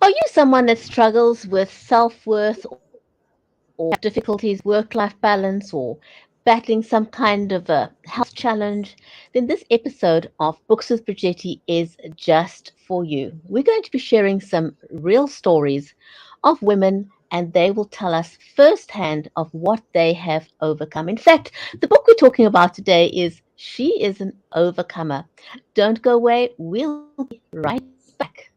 Are you someone that struggles with self-worth or difficulties, work-life balance, or battling some kind of a health challenge? Then this episode of Books with Brigetti is just for you. We're going to be sharing some real stories of women, and they will tell us firsthand of what they have overcome. In fact, the book we're talking about today is She is an Overcomer. Don't go away. We'll be right back.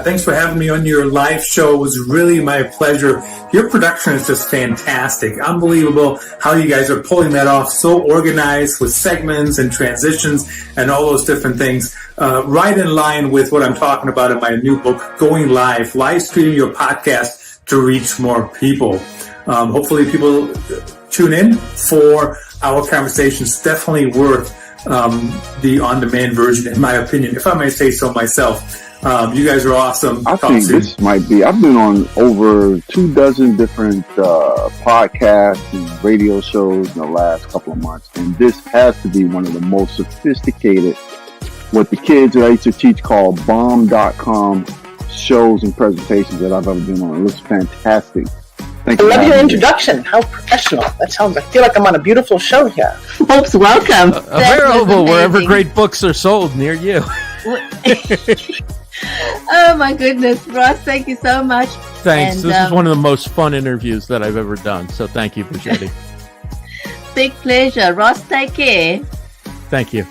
Thanks for having me on your live show. It was really my pleasure. Your production is just fantastic. Unbelievable how you guys are pulling that off. So organized with segments and transitions and all those different things. Right in line with what I'm talking about in my new book, Going live streaming your podcast to reach more people. Hopefully people tune in for our conversations. Definitely worth the on-demand version, in my opinion, if I may say so myself. You guys are awesome. I think this might be, I've been on over 24 different podcasts and radio shows in the last couple of months, and this has to be one of the most sophisticated, what the kids that I used to teach call bomb.com shows and presentations that I've ever been on. It looks fantastic. I love your introduction. How professional. That sounds, I feel like I'm on a beautiful show here. Folks, welcome. Available wherever great books are sold near you. Oh my goodness, Ross, thank you so much. Thanks. And, this is one of the most fun interviews that I've ever done. So thank you, Brigetti. Big pleasure. Ross, take care. Thank you.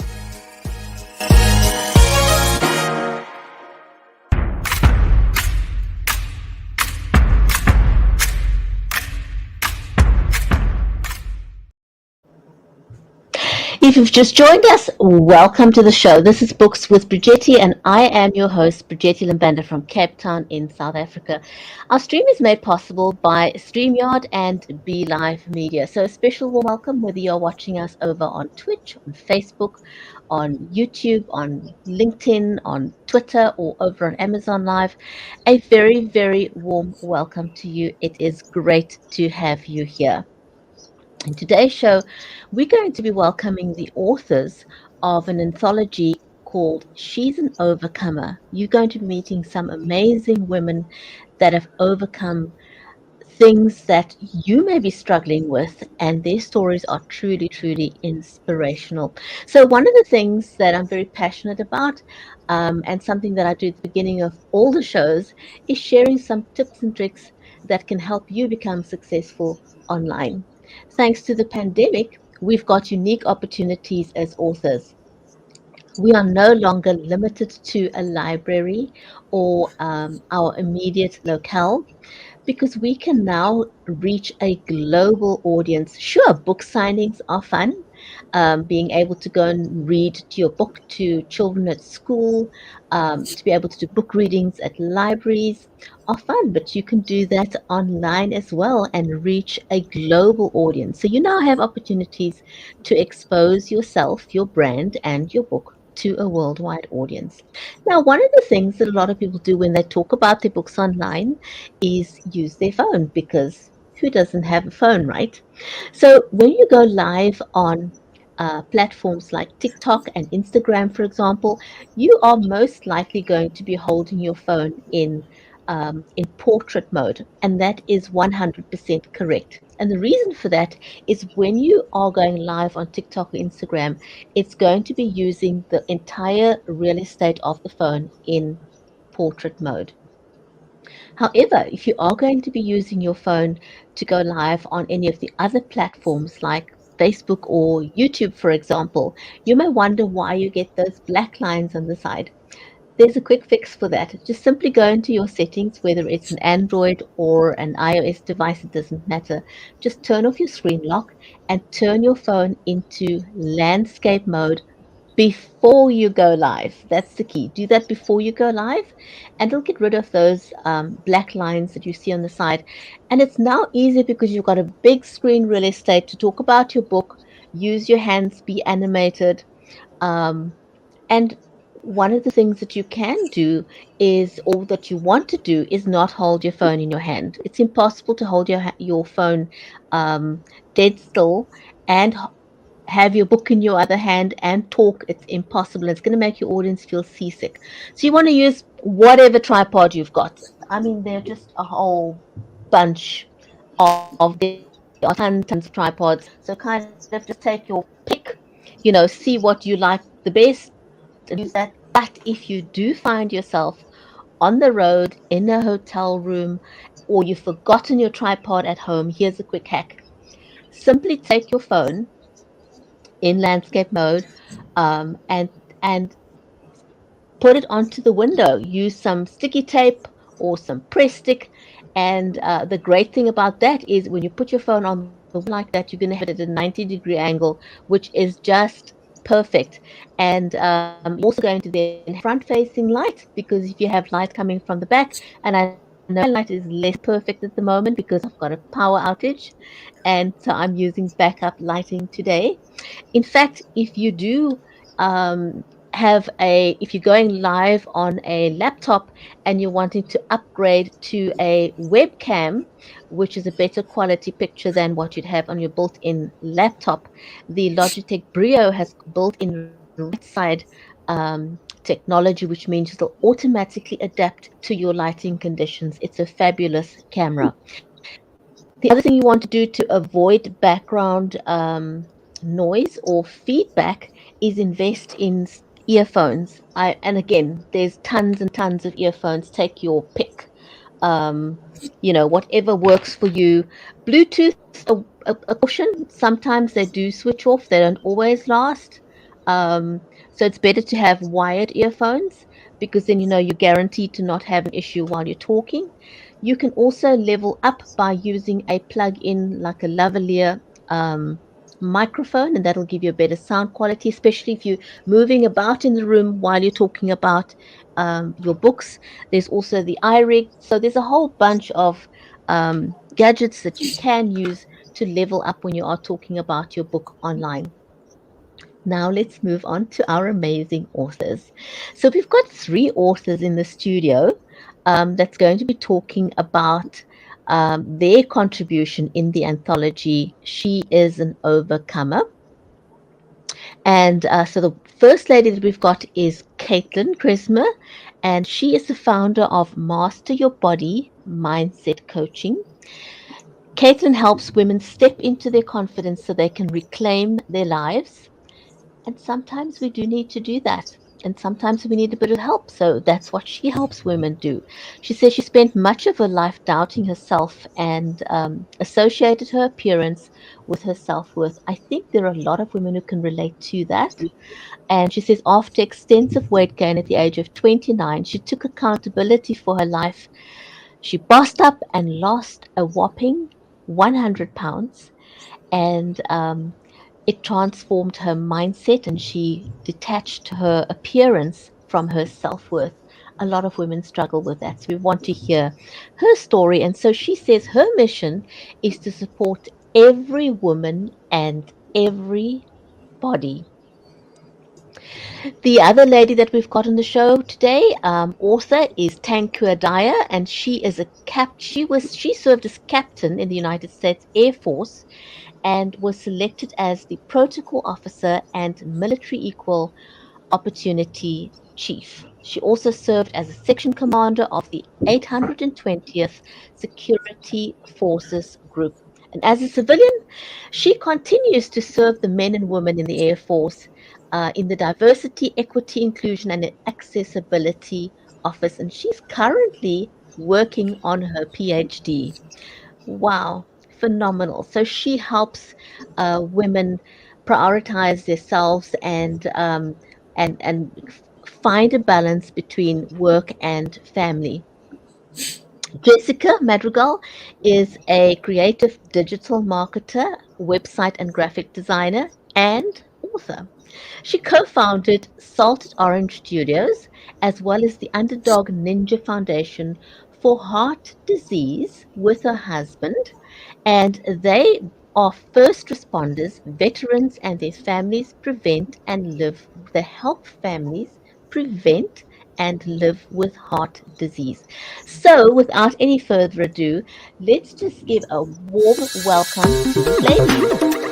If you've just joined us, welcome to the show. This is Books with Brigetti, and I am your host, Brigetti Lambanda from Cape Town in South Africa. Our stream is made possible by StreamYard and BeLive Media. So a special warm welcome whether you're watching us over on Twitch, on Facebook, on YouTube, on LinkedIn, on Twitter, or over on Amazon Live. A very, very warm welcome to you. It is great to have you here. In today's show, we're going to be welcoming the authors of an anthology called She's an Overcomer. You're going to be meeting some amazing women that have overcome things that you may be struggling with, and their stories are truly, truly inspirational. So one of the things that I'm very passionate about, and something that I do at the beginning of all the shows, is sharing some tips and tricks that can help you become successful online. Thanks to the pandemic, we've got unique opportunities as authors. We are no longer limited to a library or our immediate locale, because we can now reach a global audience. Sure, book signings are fun. Being able to go and read your book to children at school, to be able to do book readings at libraries are fun, but you can do that online as well and reach a global audience. So you now have opportunities to expose yourself, your brand, and your book to a worldwide audience. Now, one of the things that a lot of people do when they talk about their books online is use their phone, because who doesn't have a phone, right? So when you go live on platforms like TikTok and Instagram, for example, you are most likely going to be holding your phone in portrait mode, and that is 100% correct. And the reason for that is when you are going live on TikTok or Instagram, it's going to be using the entire real estate of the phone in portrait mode. However, if you are going to be using your phone to go live on any of the other platforms like Facebook or YouTube, for example, you may wonder why you get those black lines on the side. there's a quick fix for that. Just simply go into your settings, whether it's an Android or an iOS device, it doesn't matter. Just turn off your screen lock and turn your phone into landscape mode before you go live. That's the key. Do that before you go live, and it'll get rid of those black lines that you see on the side. And it's now easy because you've got a big screen real estate to talk about your book, use your hands, be animated. Um, and one of the things that you can do is, or that you want to do, is not hold your phone in your hand. It's impossible to hold your phone dead still and have your book in your other hand and talk. It's impossible. It's going to make your audience feel seasick. So you want to use whatever tripod you've got. I mean, they're just a whole bunch of there are tons of tripods. So kind of just take your pick, see what you like the best and use that. But if you do find yourself on the road, in a hotel room, or you've forgotten your tripod at home, here's a quick hack. Simply take your phone in landscape mode, and put it onto the window. Use some sticky tape or some press stick. And the great thing about that is when you put your phone on the window like that, you're going to have it at a 90-degree angle, which is just perfect. And you're also going to then have front-facing light, because if you have light coming from the back, and I know my light is less perfect at the moment because I've got a power outage, and so I'm using backup lighting today. In fact, if you do um, if you're going live on a laptop and you're wanting to upgrade to a webcam, which is a better quality picture than what you'd have on your built-in laptop, the Logitech Brio has built-in right side technology, which means it'll automatically adapt to your lighting conditions. It's a fabulous camera. The other thing you want to do to avoid background noise or feedback is invest in earphones. And again, there's tons and tons of earphones. Take your pick. Um, whatever works for you. Bluetooth, a caution. Sometimes they do switch off. They don't always last. So it's better to have wired earphones, because then you're guaranteed to not have an issue while you're talking. You can also level up by using a plug-in like a lavalier microphone, and that'll give you a better sound quality, especially if you're moving about in the room while you're talking about your books. There's also the iRig. So there's a whole bunch of gadgets that you can use to level up when you are talking about your book online. Now let's move on to our amazing authors. So we've got 3 authors in the studio that's going to be talking about their contribution in the anthology, She is an Overcomer. And so the first lady that we've got is Kaitlin Kreczmer, and she is the founder of Master Your Body Mindset Coaching. Kaitlin helps women step into their confidence so they can reclaim their lives. And sometimes we do need to do that. And sometimes we need a bit of help. So that's what she helps women do. She says she spent much of her life doubting herself and associated her appearance with her self worth. I think there are a lot of women who can relate to that. And she says after extensive weight gain at the age of 29, she took accountability for her life. She bossed up and lost a whopping 100 pounds. And it transformed her mindset, and she detached her appearance from her self-worth. A lot of women struggle with that. So we want to hear her story. And so she says her mission is to support every woman and every body. The other lady that we've got on the show today, author, is Tankua Dyer, and she is she served as captain in the United States Air Force and was selected as the protocol officer and military equal opportunity chief. She also served as a section commander of the 820th Security Forces Group. And as a civilian, she continues to serve the men and women in the Air Force in the Diversity, Equity, Inclusion, and Accessibility Office. And she's currently working on her PhD. Wow, phenomenal. So she helps women prioritize themselves and find a balance between work and family. Jessica Madrigal is a creative digital marketer, website and graphic designer, and author. She co-founded Salted Orange Studios as well as the Underdog Ninja Foundation for heart disease with her husband, and they are first responders, veterans, and their families prevent and live. They help families prevent and live with heart disease. So, without any further ado, let's just give a warm welcome to these ladies.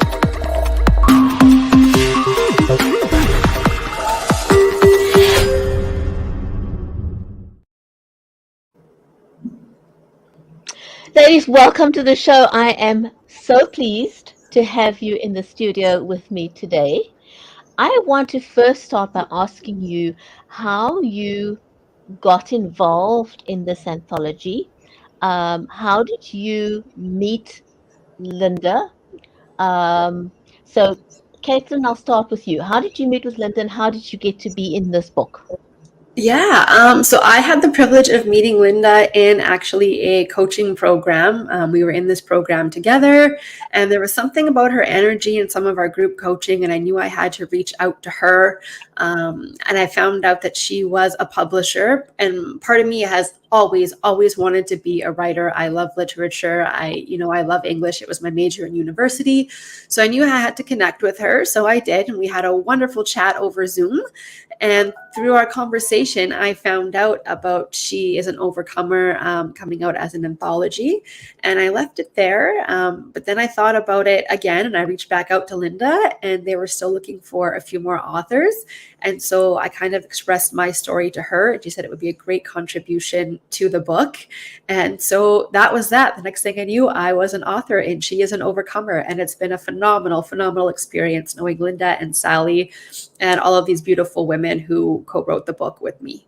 Ladies, welcome to the show. I am so pleased to have you in the studio with me today. I want to first start by asking you how you got involved in this anthology. How did you meet Linda? Um, so, Kaitlin, I'll start with you. How did you meet with Linda and how did you get to be in this book? Yeah, so I had the privilege of meeting Linda in actually a coaching program. We were in this program together, and there was something about her energy in some of our group coaching, and I knew I had to reach out to her. And I found out that she was a publisher, and part of me has always wanted to be a writer. I love literature. I love English. It was my major in university, so I knew I had to connect with her. So I did, and we had a wonderful chat over Zoom. And through our conversation, I found out about She is an Overcomer coming out as an anthology. And I left it there. But then I thought about it again, and I reached back out to Linda, and they were still looking for a few more authors. And so I kind of expressed my story to her, and she said it would be a great contribution to the book. And so that was that. The next thing I knew, I was an author in She is an Overcomer. And it's been a phenomenal experience knowing Linda and Sally and all of these beautiful women who co-wrote the book with me.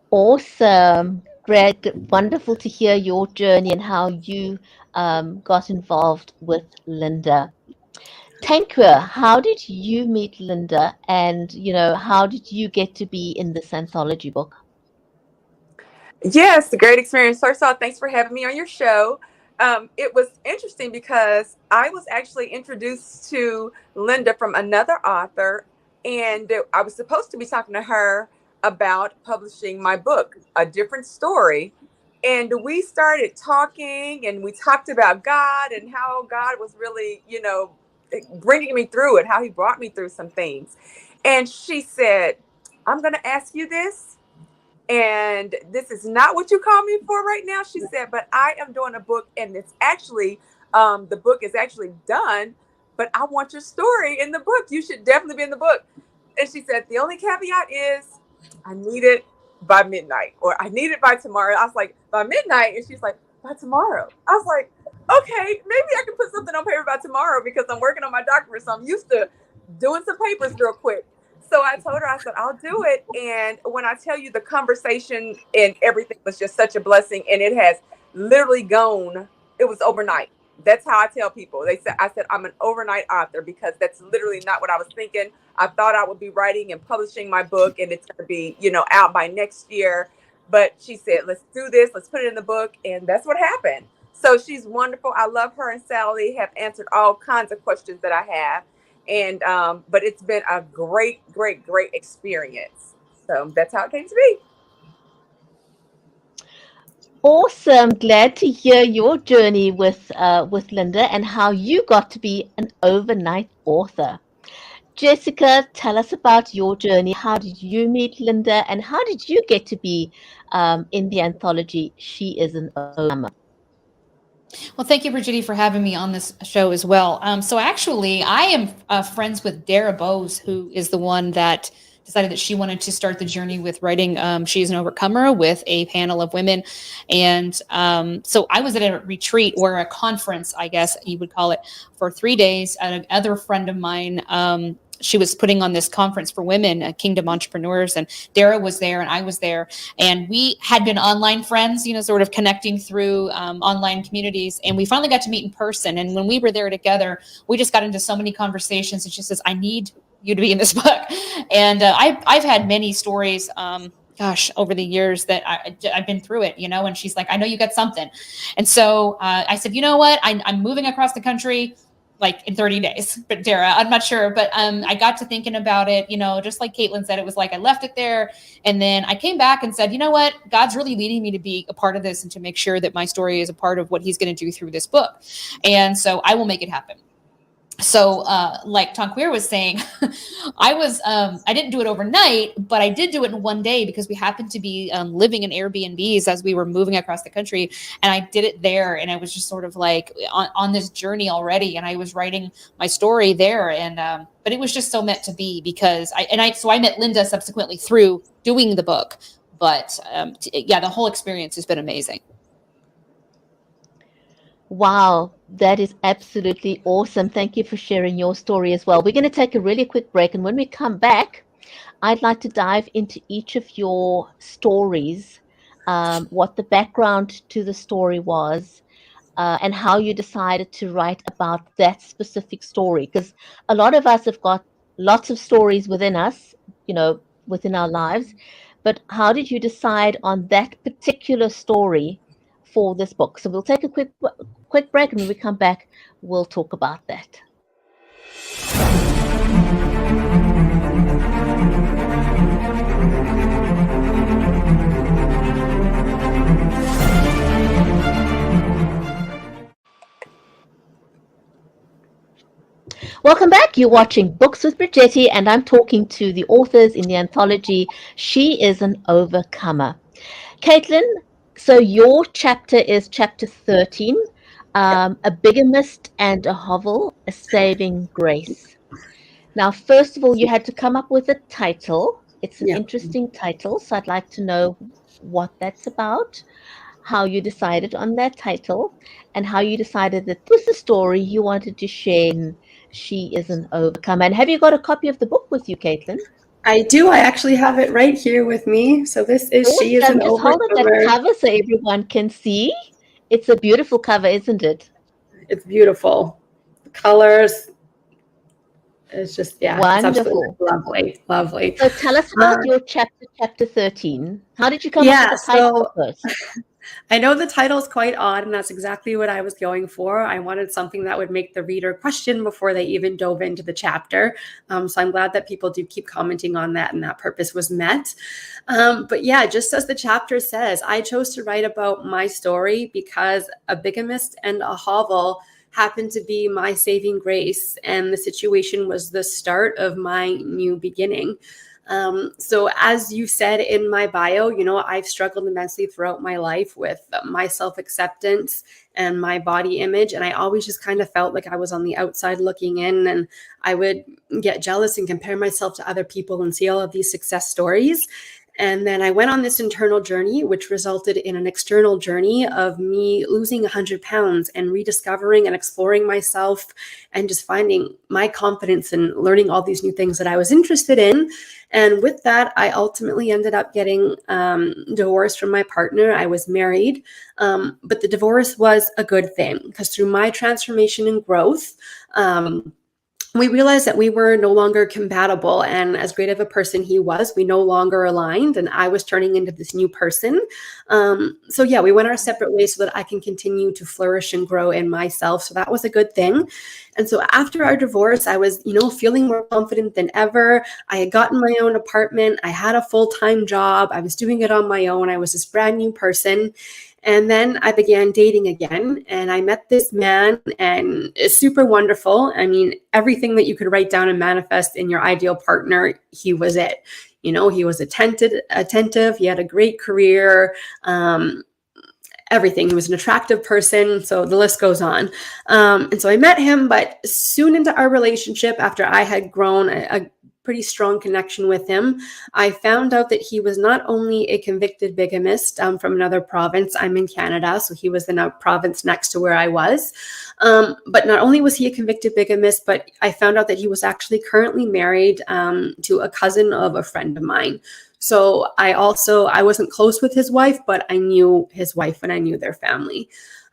Awesome. Greg, wonderful to hear your journey and how you got involved with Linda. Tankwa, how did you meet Linda and, how did you get to be in this anthology book? Yes, a great experience. First of all, thanks for having me on your show. It was interesting because I was actually introduced to Linda from another author, and I was supposed to be talking to her about publishing my book, A Different Story. And we started talking, and we talked about God and how God was really, bringing me through it, how he brought me through some things. And she said, I'm going to ask you this. And this is not what you call me for right now. She said, but I am doing a book, and it's actually, the book is actually done, but I want your story in the book. You should definitely be in the book. And she said, the only caveat is I need it by midnight, or I need it by tomorrow. I was like, by midnight? And she's like, by tomorrow. I was like, okay, maybe I can put something on paper by tomorrow because I'm working on my doctorate. So I'm used to doing some papers real quick. So I told her, I said, I'll do it. And when I tell you the conversation and everything was just such a blessing, and it has literally gone, it was overnight. That's how I tell people. I said, I'm an overnight author because that's literally not what I was thinking. I thought I would be writing and publishing my book and it's going to be, out by next year. But she said, let's do this. Let's put it in the book. And that's what happened. So she's wonderful. I love her, and Sally have answered all kinds of questions that I have. And but it's been a great experience. So that's how it came to be. Awesome. Glad to hear your journey with Linda and how you got to be an overnight author. Jessica, tell us about your journey. How did you meet Linda, and how did you get to be in the anthology She is an Overcomer? Well, thank you, Brigitte, for having me on this show as well. So actually, I am friends with Dara Bose, who is the one that decided that she wanted to start the journey with writing She's an Overcomer with a panel of women. And so I was at a retreat, or a conference, I guess you would call it, for 3 days. Another friend of mine, she was putting on this conference for women, Kingdom Entrepreneurs, and Dara was there and I was there. And we had been online friends, sort of connecting through online communities. And we finally got to meet in person. And when we were there together, we just got into so many conversations. And she says, I need you to be in this book. And I've had many stories, over the years that I've been through it, and she's like, I know you got something. And so I said, you know what, I'm moving across the country like in 30 days, but Dara, I'm not sure. But I got to thinking about it, just like Kaitlin said, it was like I left it there. And then I came back and said, you know what, God's really leading me to be a part of this and to make sure that my story is a part of what he's going to do through this book. And so I will make it happen. So like Tonqueer was saying, I didn't do it overnight, but I did do it in one day because we happened to be living in Airbnbs as we were moving across the country. And I did it there. And I was just sort of like on this journey already. And I was writing my story there. And but it was just so meant to be because I met Linda subsequently through doing the book. But the whole experience has been amazing. Wow, that is absolutely awesome. Thank you for sharing your story as well. We're going to take a really quick break. And when we come back, I'd like to dive into each of your stories, what the background to the story was, and how you decided to write about that specific story. Because a lot of us have got lots of stories within us, within our lives. But how did you decide on that particular story for this book? So we'll take a quick break, and when we come back, we'll talk about that. Welcome back. You're watching Books with Brigetti, and I'm talking to the authors in the anthology She is an Overcomer. Kaitlin, so your chapter is chapter 13, A Bigamist and a Hovel, A Saving Grace. Now, first of all, you had to come up with a title. It's an interesting title, so I'd like to know what that's about, how you decided on that title, and how you decided that this is a story you wanted to share in She is an Overcomer. And have you got a copy of the book with you, Kaitlin? I do. I actually have it right here with me. So this is Awesome. She is an Just hold up that Overcomer. cover so everyone can see. It's a beautiful cover, isn't it? It's beautiful. The colors. It's just, Wonderful. It's absolutely lovely. So tell us about your chapter 13. How did you come up with the title first? I know the title is quite odd, and that's exactly what I was going for. I wanted something that would make the reader question before they even dove into the chapter. So I'm glad that people do keep commenting on that, and that purpose was met. But just as the chapter says, I chose to write about my story because a bigamist and a hovel happened to be my saving grace, and the situation was the start of my new beginning. So as you said in my bio, I've struggled immensely throughout my life with my self-acceptance and my body image. And I always just kind of felt like I was on the outside looking in, and I would get jealous and compare myself to other people and see all of these success stories. And then I went on this internal journey, which resulted in an external journey of me losing 100 pounds and rediscovering and exploring myself and just finding my confidence and learning all these new things that I was interested in. And with that, I ultimately ended up getting divorced from my partner. I was married, but the divorce was a good thing because through my transformation and growth, we realized that we were no longer compatible, and as great of a person he was, we no longer aligned, and I was turning into this new person. We went our separate ways so that I can continue to flourish and grow in myself. So that was a good thing. And so after our divorce, I was, feeling more confident than ever. I had gotten my own apartment. I had a full-time job. I was doing it on my own. I was this brand new person. And then I began dating again, and I met this man, and it's super wonderful. I mean, everything that you could write down and manifest in your ideal partner, he was it. He was attentive. He had a great career, everything. He was an attractive person. So the list goes on. And so I met him, but soon into our relationship, after I had grown a pretty strong connection with him, I found out that he was not only a convicted bigamist from another province. I'm in Canada, so he was in a province next to where I was. But not only was he a convicted bigamist, but I found out that he was actually currently married to a cousin of a friend of mine. So I wasn't close with his wife, but I knew his wife and I knew their family.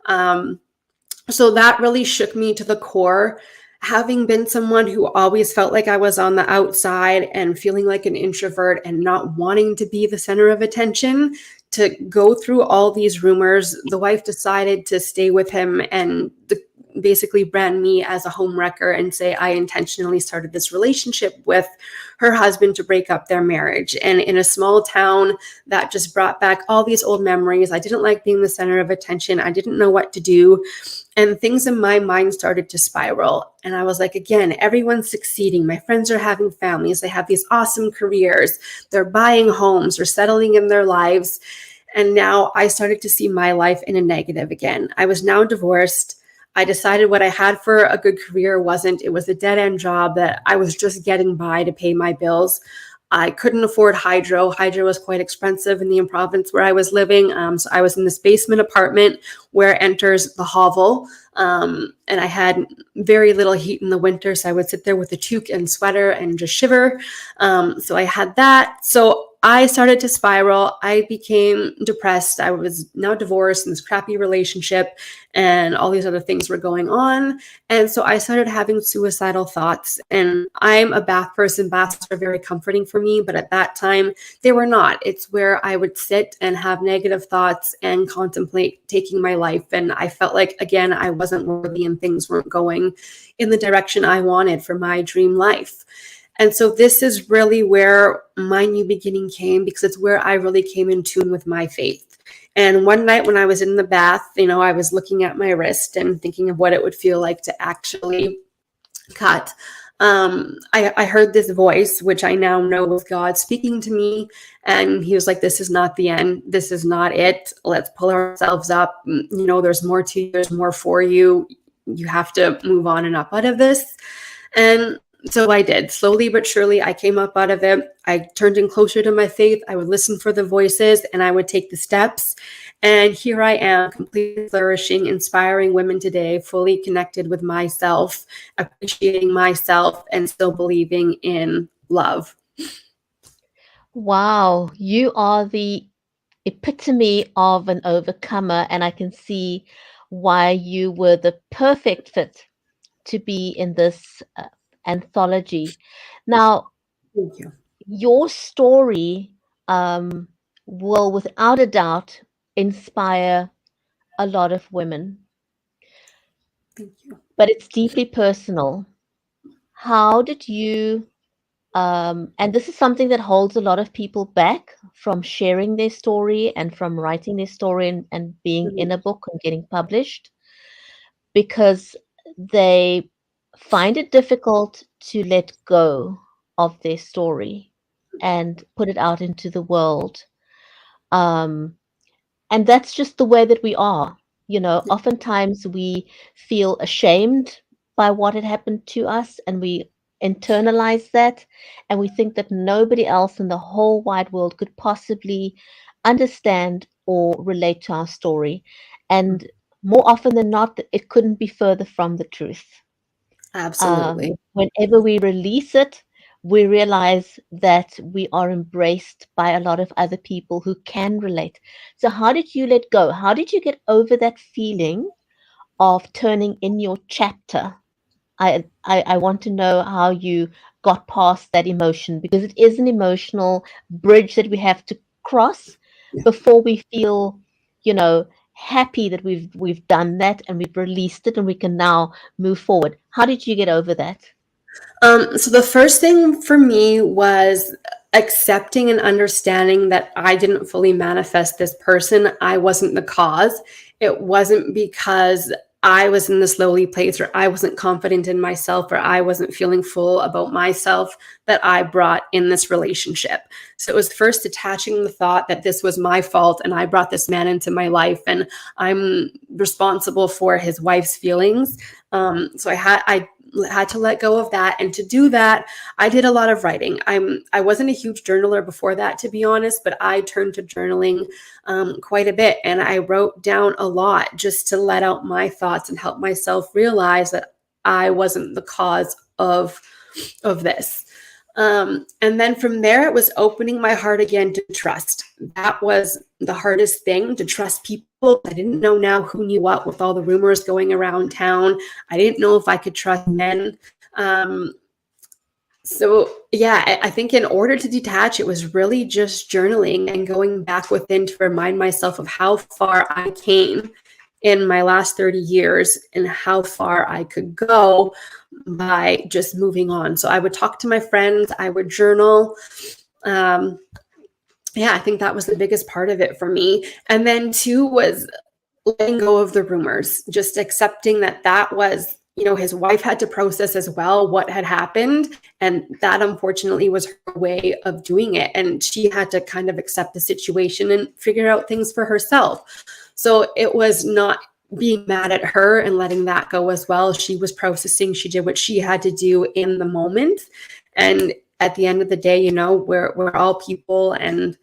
So that really shook me to the core. having been someone who always felt like I was on the outside and feeling like an introvert and not wanting to be the center of attention, to go through all these rumors, the wife decided to stay with him and basically brand me as a homewrecker and say I intentionally started this relationship with her husband to break up their marriage. And in a small town, that just brought back all these old memories. I didn't like being the center of attention. I didn't know what to do. And things in my mind started to spiral. And I was like, again, everyone's succeeding. My friends are having families. They have these awesome careers. They're buying homes. They're settling in their lives. And now I started to see my life in a negative again. I was now divorced. I decided what I had for a good career wasn't. It was a dead-end job that I was just getting by to pay my bills. I couldn't afford hydro. Hydro was quite expensive in the province where I was living. So I was in this basement apartment where enters the Hovel. And I had very little heat in the winter. So I would sit there with a toque and sweater and just shiver. So I had that. So I started to spiral. I became depressed. I was now divorced in this crappy relationship, and all these other things were going on. And so I started having suicidal thoughts. And I'm a bath person. Baths are very comforting for me, but at that time they were not. It's where I would sit and have negative thoughts and contemplate taking my life. And I felt like, again, I wasn't worthy and things weren't going in the direction I wanted for my dream life. And so this is really where my new beginning came, because it's where I really came in tune with my faith. And one night when I was in the bath, I was looking at my wrist and thinking of what it would feel like to actually cut. I heard this voice, which I now know was God speaking to me. And he was like, this is not the end. This is not it. Let's pull ourselves up. There's more to you. There's more for you. You have to move on and up out of this. And so I did. Slowly but surely, I came up out of it. I turned in closer to my faith. I would listen for the voices and I would take the steps. And here I am, completely flourishing, inspiring women today, fully connected with myself, appreciating myself, and still believing in love. Wow, you are the epitome of an overcomer, and I can see why you were the perfect fit to be in this anthology. Now, Thank you. Your story will, without a doubt, inspire a lot of women. Thank you. But it's deeply personal. How did you, and this is something that holds a lot of people back from sharing their story and from writing their story and being in a book and getting published, because they find it difficult to let go of their story and put it out into the world. And that's just the way that we are. Oftentimes we feel ashamed by what had happened to us, and we internalize that, and we think that nobody else in the whole wide world could possibly understand or relate to our story. And more often than not, it couldn't be further from the truth. Absolutely. Whenever we release it, we realize that we are embraced by a lot of other people who can relate. So how did you let go? How did you get over that feeling of turning in your chapter? I want to know how you got past that emotion, because it is an emotional bridge that we have to cross before we feel, happy that we've done that and we've released it and we can now move forward. How did you get over that? So the first thing for me was accepting and understanding that I didn't fully manifest this person. I wasn't the cause. It wasn't because I was in this lowly place, or I wasn't confident in myself, or I wasn't feeling full about myself, that I brought in this relationship. So it was first detaching the thought that this was my fault and I brought this man into my life and I'm responsible for his wife's feelings. So I had to let go of that. And to do that, I did a lot of writing. I wasn't a huge journaler before that, to be honest, but I turned to journaling quite a bit. And I wrote down a lot just to let out my thoughts and help myself realize that I wasn't the cause of this. And then from there, it was opening my heart again to trust. That was the hardest thing, to trust people I didn't know now who knew what with all the rumors going around town. I didn't know if I could trust men. So yeah, I think in order to detach, it was really just journaling and going back within to remind myself of how far I came in my last 30 years and how far I could go by just moving on. So I would talk to my friends, I would journal. Yeah, I think that was the biggest part of it for me. And then two was letting go of the rumors, just accepting that that was, his wife had to process as well what had happened. And that unfortunately was her way of doing it. And she had to kind of accept the situation and figure out things for herself. So it was not being mad at her and letting that go as well. She was processing, she did what she had to do in the moment. And at the end of the day, we're all people, and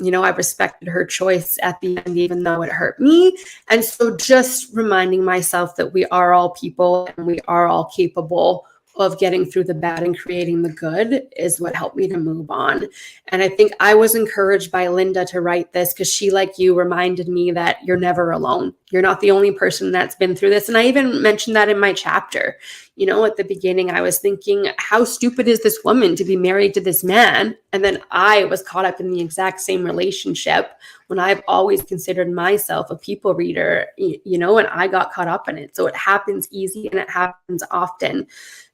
I respected her choice at the end, even though it hurt me. And so just reminding myself that we are all people and we are all capable of getting through the bad and creating the good is what helped me to move on. And I think I was encouraged by Linda to write this because she, like you, reminded me that you're never alone. You're not the only person that's been through this. And I even mentioned that in my chapter. At the beginning, I was thinking, how stupid is this woman to be married to this man? And then I was caught up in the exact same relationship when I've always considered myself a people reader, and I got caught up in it. So it happens easy and it happens often.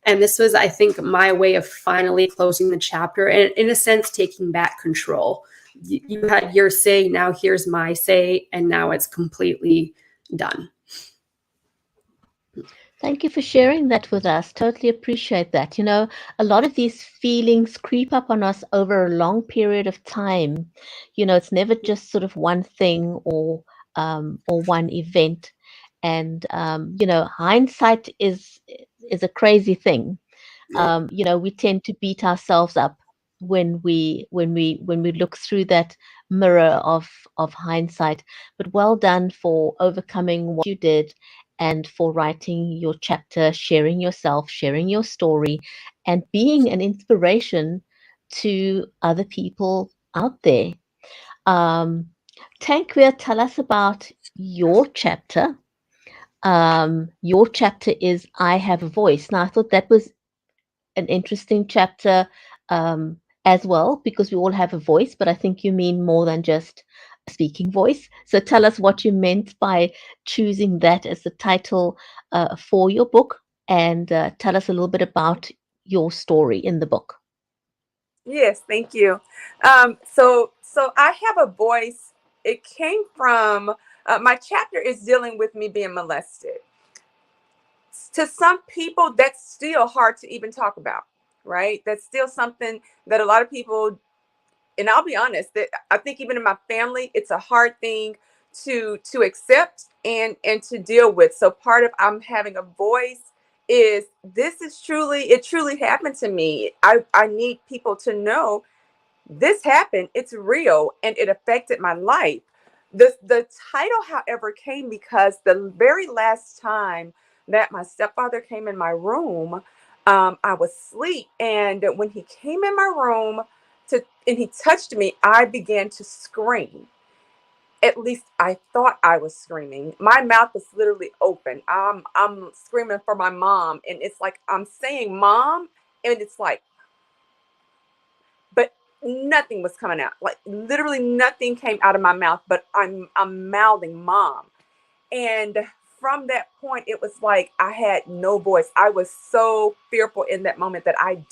And this was, I think, my way of finally closing the chapter and, in a sense, taking back control. You had your say, now here's my say, and now it's completely done. Thank you for sharing that with us. Totally appreciate that. A lot of these feelings creep up on us over a long period of time. It's never just sort of one thing or one event. And hindsight is a crazy thing. We tend to beat ourselves up when we look through that mirror of hindsight. But well done for overcoming what you did and for writing your chapter, sharing yourself, sharing your story, and being an inspiration to other people out there. Tanquia, tell us about your chapter. Your chapter is I Have a Voice. Now, I thought that was an interesting chapter as well, because we all have a voice, but I think you mean more than just a speaking voice. So tell us what you meant by choosing that as the title for your book, and tell us a little bit about your story in the book. Yes, thank you. So I have a voice. It came from my chapter is dealing with me being molested. To some people, that's still hard to even talk about, right? That's still something that a lot of people, and I'll be honest, that I think even in my family, it's a hard thing to accept and to deal with. So part of I'm having a voice is it truly happened to me. I need people to know this happened, it's real, and it affected my life. The title, however, came because the very last time that my stepfather came in my room, I was asleep, and when he came in my room and he touched me, I began to scream. At least I thought I was screaming. My mouth was literally open. I'm screaming for my mom, and it's like I'm saying mom, and it's like, but nothing was coming out. Like literally nothing came out of my mouth, but I'm mouthing mom. And from that point, it was like I had no voice. I was so fearful in that moment that I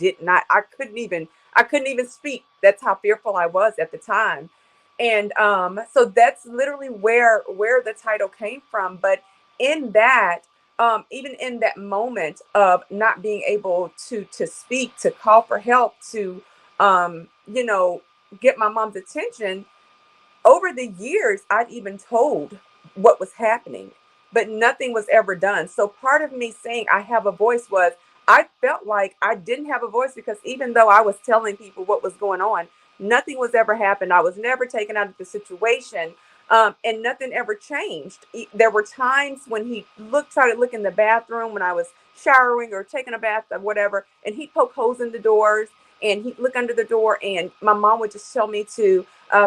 couldn't even speak. That's how fearful I was at the time. And so that's literally where the title came from. But in that, even in that moment of not being able to speak, to call for help, to get my mom's attention, over the years, I'd even told what was happening, but nothing was ever done. So part of me saying I have a voice was I felt like I didn't have a voice, because even though I was telling people what was going on, nothing was ever happened. I was never taken out of the situation, and nothing ever changed. There were times when he tried to look in the bathroom when I was showering or taking a bath or whatever, and he'd poke holes in the doors. and he'd look under the door, and my mom would just tell me to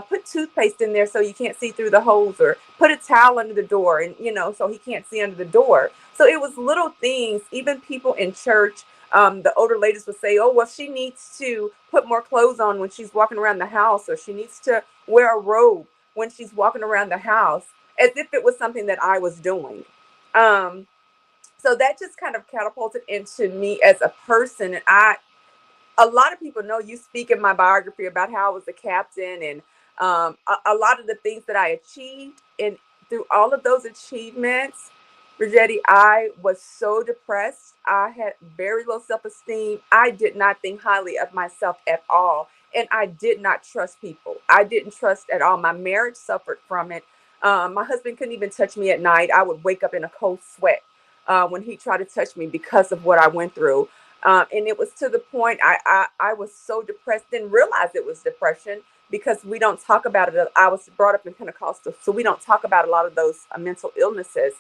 put toothpaste in there so you can't see through the holes, or put a towel under the door, and so he can't see under the door. So it was little things. Even people in church, the older ladies would say, "Oh, well, she needs to put more clothes on when she's walking around the house, or she needs to wear a robe when she's walking around the house," as if it was something that I was doing. Um, so that just kind of catapulted into me as a person. And a lot of people know, you speak in my biography about how I was a captain, and a lot of the things that I achieved. And through all of those achievements, Brigetti, I was so depressed. I had very low self esteem. I did not think highly of myself at all. And I did not trust people. I didn't trust at all. My marriage suffered from it. My husband couldn't even touch me at night. I would wake up in a cold sweat when he tried to touch me because of what I went through. And it was to the point I was so depressed, didn't realize it was depression because we don't talk about it. I was brought up in Pentecostal, so we don't talk about a lot of those mental illnesses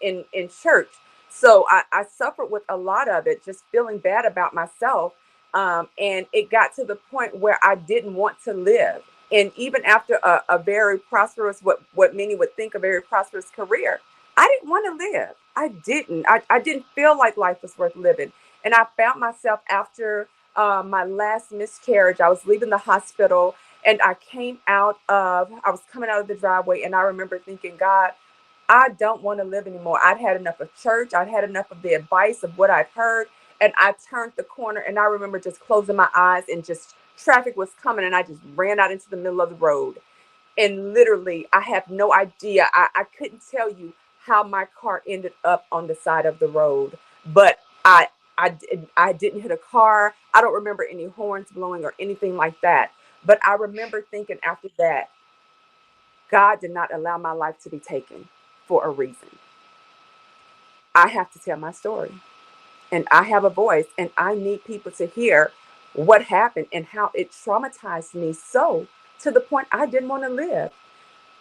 in church. So I suffered with a lot of it, just feeling bad about myself. And it got to the point where I didn't want to live. And even after a very prosperous, what many would think a very prosperous career, I didn't want to live. I didn't. I didn't feel like life was worth living. And I found myself after my last miscarriage. I was leaving the hospital, and I was coming out of the driveway, and I remember thinking, God, I don't want to live anymore. I'd had enough of church. I'd had enough of the advice of what I'd heard. And I turned the corner, and I remember just closing my eyes, and just traffic was coming, and I just ran out into the middle of the road. And literally, I have no idea. I couldn't tell you how my car ended up on the side of the road, but I didn't hit a car. I don't remember any horns blowing or anything like that. But I remember thinking after that, God did not allow my life to be taken for a reason. I have to tell my story, and I have a voice, and I need people to hear what happened and how it traumatized me so to the point I didn't want to live.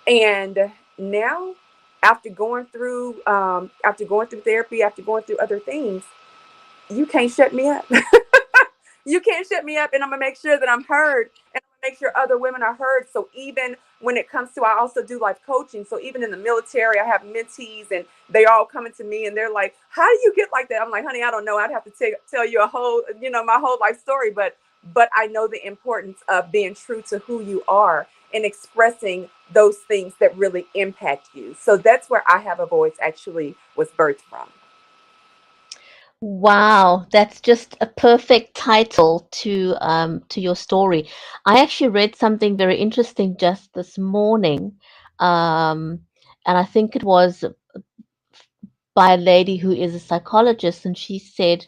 And now, after going through therapy, after going through other things, you can't shut me up. You can't shut me up, and I'm gonna make sure that I'm heard, and I'm gonna make sure other women are heard. So even when it comes to, I also do life coaching. So even in the military, I have mentees, and they all coming to me, and they're like, "How do you get like that?" I'm like, "Honey, I don't know. I'd have to tell you a whole, my whole life story, but I know the importance of being true to who you are and expressing those things that really impact you." So that's where I Have a Voice actually was birthed from. Wow, that's just a perfect title to your story. I actually read something very interesting just this morning, um, and I think it was by a lady who is a psychologist, and she said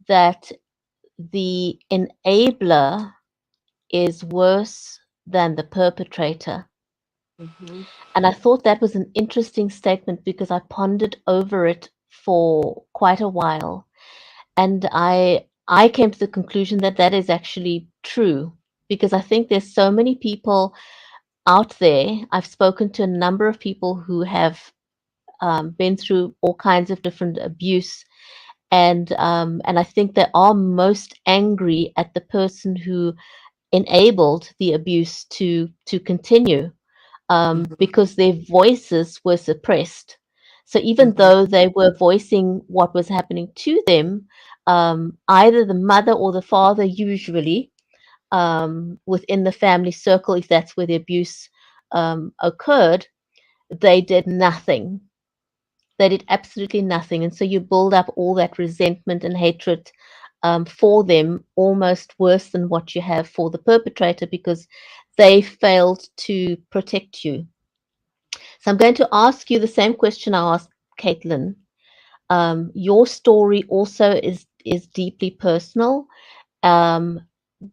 that the enabler is worse than the perpetrator. Hmm. And I thought that was an interesting statement because I pondered over it for quite a while. And I came to the conclusion that that is actually true because I think there's so many people out there. I've spoken to a number of people who have been through all kinds of different abuse, and I think they are most angry at the person who enabled the abuse to continue, Hmm. because their voices were suppressed. So even Hmm. though they were voicing what was happening to them, either the mother or the father, usually within the family circle, if that's where the abuse occurred, they did nothing. They did absolutely nothing. And so you build up all that resentment and hatred for them, almost worse than what you have for the perpetrator because they failed to protect you. So I'm going to ask you the same question I asked Kaitlin. Your story also is deeply personal, um,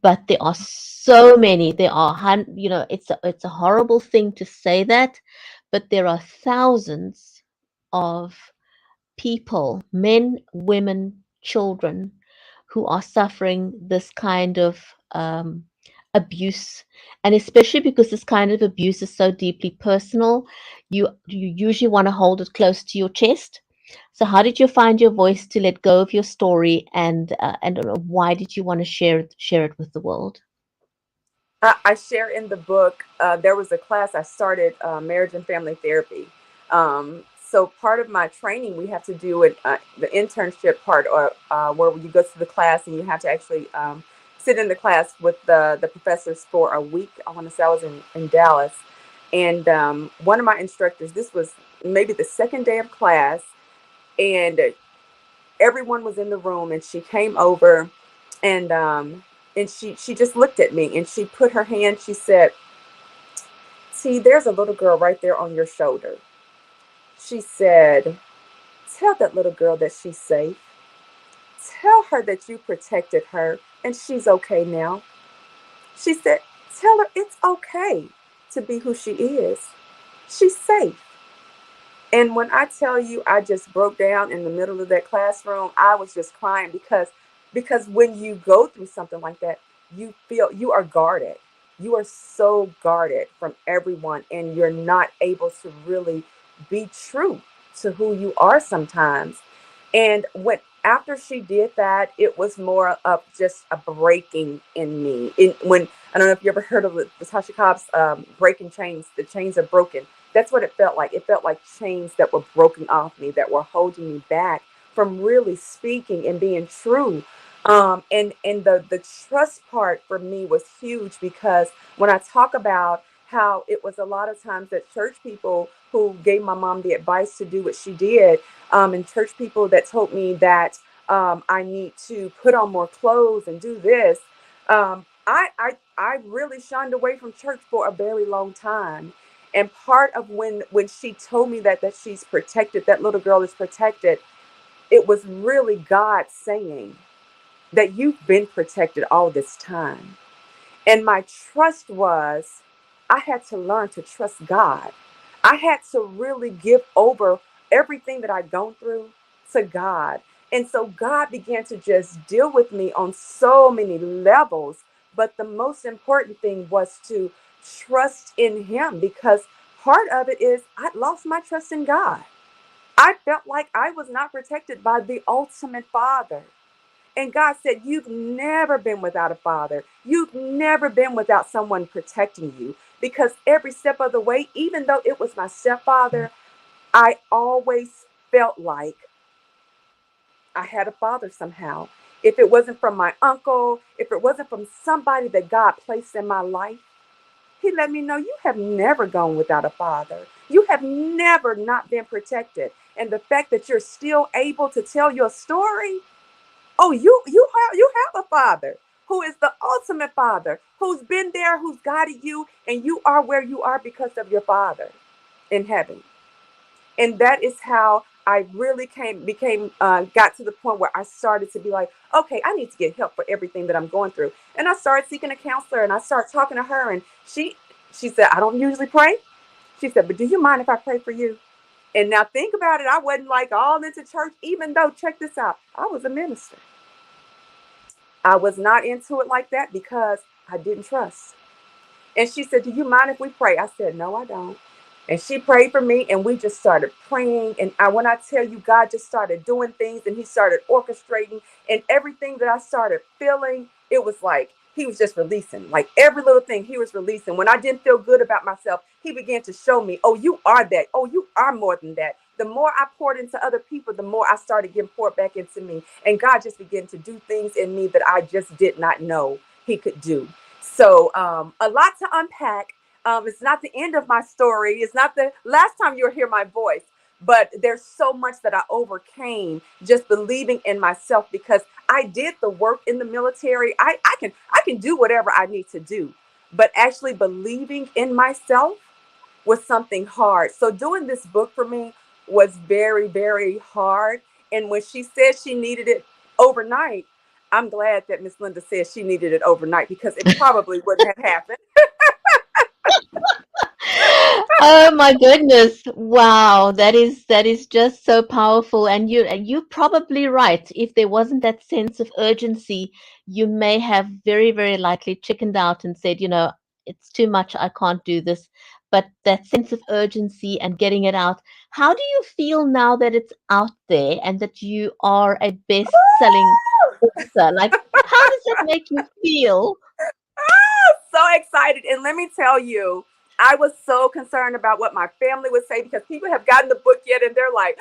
but there are so many. There are, it's a horrible thing to say that, but there are thousands of people, men, women, children, who are suffering this kind of abuse, and especially because this kind of abuse is so deeply personal, you usually want to hold it close to your chest. So how did you find your voice to let go of your story, and why did you want to share it with the world? I share in the book. There was a class I started, marriage and family therapy. So part of my training, we have to do it, the internship part, or where you go to the class and you have to actually sit in the class with the professors for a week. I want to say I was in Dallas, and one of my instructors. This was maybe the second day of class, and everyone was in the room, and she came over, and she just looked at me, and she put her hand, she said, "See, there's a little girl right there on your shoulder." She said, "Tell that little girl that she's safe. Tell her that you protected her and she's okay now." She said, "Tell her it's okay to be who she is. She's safe." And when I tell you, I just broke down in the middle of that classroom. I was just crying because when you go through something like that, you feel you are guarded. You are so guarded from everyone, and you're not able to really be true to who you are sometimes. And when after she did that, it was more of just a breaking in me. When I don't know if you ever heard of Natasha Cobb's "Breaking Chains," the chains are broken. That's what it felt like. It felt like chains that were broken off me, that were holding me back from really speaking and being true. And the trust part for me was huge, because when I talk about how it was a lot of times that church people who gave my mom the advice to do what she did, and church people that told me that I need to put on more clothes and do this. I really shunned away from church for a very long time. And part of when she told me that she's protected, that little girl is protected, it was really God saying that you've been protected all this time. And my trust was, I had to learn to trust God. I had to really give over everything that I'd gone through to God. And so God began to just deal with me on so many levels. But the most important thing was to trust in Him, because part of it is I lost my trust in God. I felt like I was not protected by the ultimate Father. And God said, "You've never been without a father. You've never been without someone protecting you." Because every step of the way, even though it was my stepfather, I always felt like I had a father somehow. If it wasn't from my uncle, if it wasn't from somebody that God placed in my life, He let me know, you have never gone without a father. You have never not been protected. And the fact that you're still able to tell your story, oh, you have a father who is the ultimate father, who's been there, who's guided you, and you are where you are because of your father in heaven. And that is how I really got to the point where I started to be like, okay, I need to get help for everything that I'm going through. And I started seeking a counselor, and I started talking to her, and she said, "I don't usually pray." She said, "But do you mind if I pray for you?" And now think about it. I wasn't like all into church, even though, check this out, I was a minister. I was not into it like that because I didn't trust. And she said, "Do you mind if we pray?" I said, "No, I don't." And she prayed for me, and we just started praying. And when I tell you, God just started doing things, and He started orchestrating, and everything that I started feeling, it was like He was just releasing. Like every little thing He was releasing. When I didn't feel good about myself, He began to show me, "Oh, you are that. Oh, you are more than that." The more I poured into other people, the more I started getting poured back into me. And God just began to do things in me that I just did not know He could do. So a lot to unpack. It's not the end of my story. It's not the last time you'll hear my voice, but there's so much that I overcame just believing in myself, because I did the work in the military. I can do whatever I need to do, but actually believing in myself was something hard. So doing this book for me was very, very hard. And when she said she needed it overnight, I'm glad that Miss Linda said she needed it overnight, because it probably wouldn't have happened. Oh my goodness. Wow. That is just so powerful. And you're probably right. If there wasn't that sense of urgency, you may have very, very likely chickened out and said, it's too much, I can't do this. but that sense of urgency and getting it out. How do you feel now that it's out there and that you are a best-selling author? Like, how does that make you feel? So excited. And let me tell you, I was so concerned about what my family would say because people have gotten the book yet and they're like,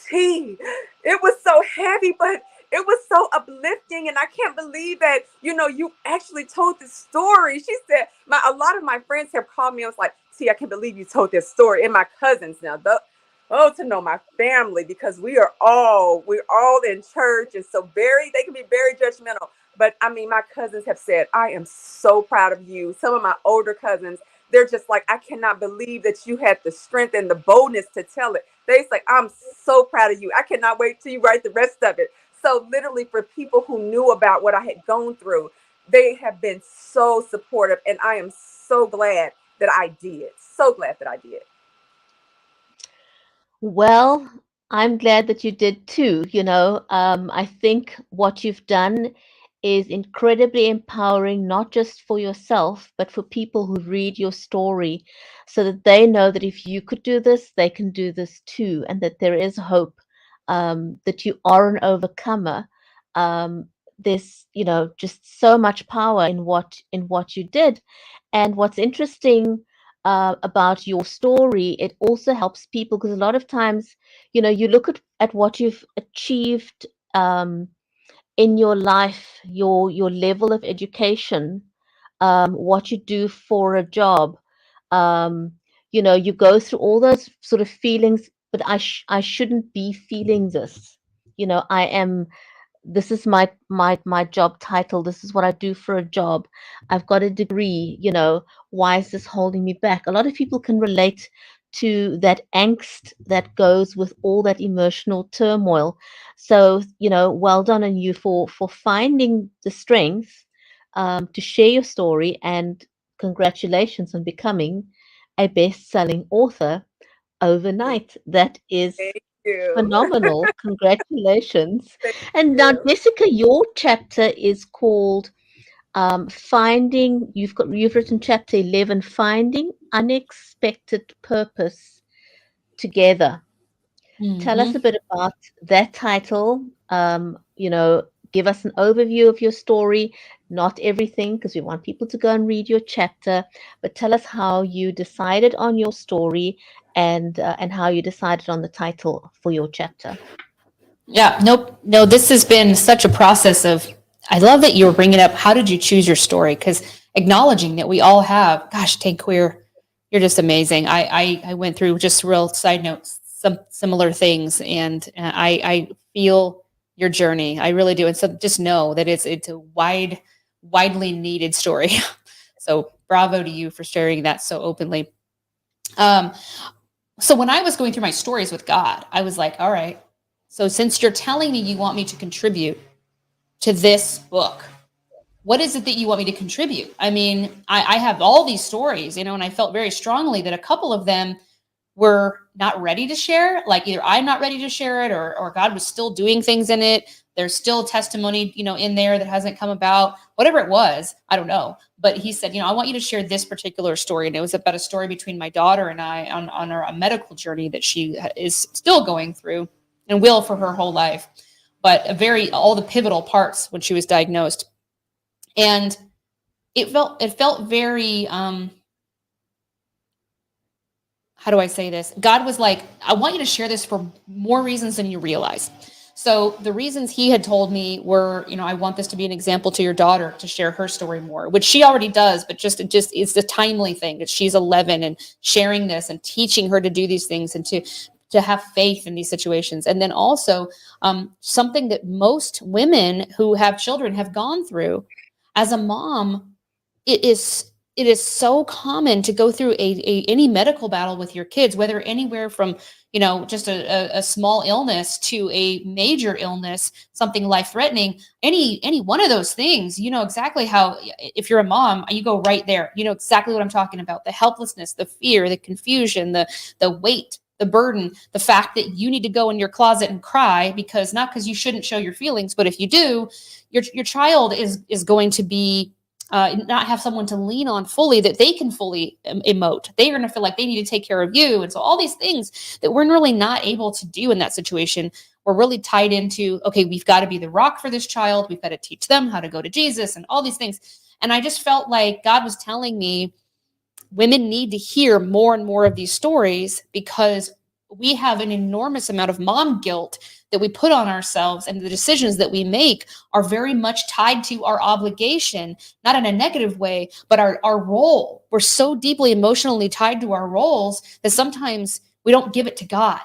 T, it was so heavy, but it was so uplifting. And I can't believe that, you actually told this story. She said, a lot of my friends have called me and was like, T, I can't believe you told this story. And my cousins now, to know my family, because we're all in church. And so they can be very judgmental. But I mean, my cousins have said, I am so proud of you. Some of my older cousins, they're just like, I cannot believe that you had the strength and the boldness to tell it. They say, I'm so proud of you. I cannot wait till you write the rest of it. So literally for people who knew about what I had gone through, they have been so supportive. And I am so glad that I did. So glad that I did. Well, I'm glad that you did too. I think what you've done is incredibly empowering, not just for yourself, but for people who read your story, so that they know that if you could do this, they can do this too, and that there is hope, that you are an overcomer. There's, just so much power in what you did. And what's interesting about your story, it also helps people because a lot of times, you look at what you've achieved in your life, your level of education, what you do for a job. You go through all those sort of feelings, but I shouldn't be feeling this. I am this is my job title, this is what I do for a job, I've got a degree, why is this holding me back? A lot of people can relate to that angst that goes with all that emotional turmoil. So, well done on you for finding the strength to share your story, and congratulations on becoming a best-selling author overnight. That is Thank you. phenomenal. Congratulations. Thank And now, you. Jessica, your chapter is called Finding, you've written chapter 11, Finding Unexpected Purpose Together. Tell us Mhm. a bit about that title. Give us an overview of your story, not everything, because we want people to go and read your chapter, but tell us how you decided on your story and how you decided on the title for your chapter. Yeah, nope. No, this has been such a process of, I love that you were bringing up, how did you choose your story? Because acknowledging that we all have, gosh, Tank Queer, you're just amazing. I went through, just real side notes, some similar things, and I feel your journey. I really do. And so just know that it's a widely needed story. So bravo to you for sharing that so openly. Um, so when I was going through my stories with God, I was like, all right, so since you're telling me you want me to contribute to this book, what is it that you want me to contribute? I mean, I have all these stories, and I felt very strongly that a couple of them were not ready to share. Like either I'm not ready to share it, or God was still doing things in it. There's still testimony, in there that hasn't come about, whatever it was, I don't know. But he said, I want you to share this particular story. And it was about a story between my daughter and I on a medical journey that she is still going through and will for her whole life. But all the pivotal parts when she was diagnosed. And it felt very, how do I say this? God was like, I want you to share this for more reasons than you realize. So the reasons he had told me were, I want this to be an example to your daughter to share her story more, which she already does, but just it's the timely thing that she's 11 and sharing this and teaching her to do these things and to have faith in these situations. And then also something that most women who have children have gone through. As a mom, it is so common to go through any medical battle with your kids, whether anywhere from, just a small illness to a major illness, something life-threatening, any one of those things, exactly how, if you're a mom, you go right there, exactly what I'm talking about, the helplessness, the fear, the confusion, the weight, the burden, the fact that you need to go in your closet and cry not because you shouldn't show your feelings, but if you do, your child is going to be not have someone to lean on fully that they can fully emote. They're going to feel like they need to take care of you. And so all these things that we're really not able to do in that situation, we're really tied into, okay, we've got to be the rock for this child. We've got to teach them how to go to Jesus and all these things. And I just felt like God was telling me women need to hear more and more of these stories, because we have an enormous amount of mom guilt that we put on ourselves, and the decisions that we make are very much tied to our obligation, not in a negative way, but our role. We're so deeply emotionally tied to our roles that sometimes we don't give it to God.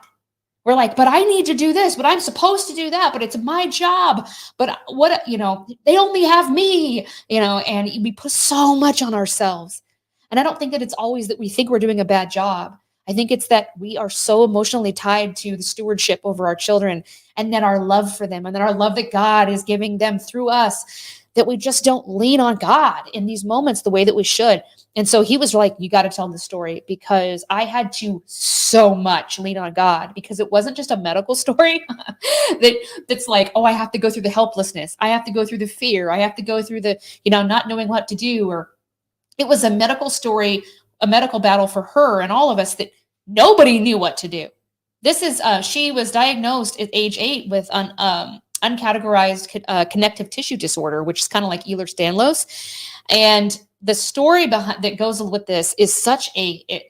We're like, but I need to do this, but I'm supposed to do that, but it's my job. But what, they only have me, and we put so much on ourselves. And I don't think that it's always that we think we're doing a bad job. I think it's that we are so emotionally tied to the stewardship over our children, and then our love for them, and then our love that God is giving them through us, that we just don't lean on God in these moments the way that we should. And so he was like, you got to tell the story, because I had to so much lean on God, because it wasn't just a medical story that's like, oh, I have to go through the helplessness. I have to go through the fear. I have to go through the, not knowing what to do. Or it was a medical story, a medical battle for her and all of us that nobody knew what to do. This is, she was diagnosed at age 8 with uncategorized connective tissue disorder, which is kind of like Ehlers-Danlos. And the story behind that goes with this is such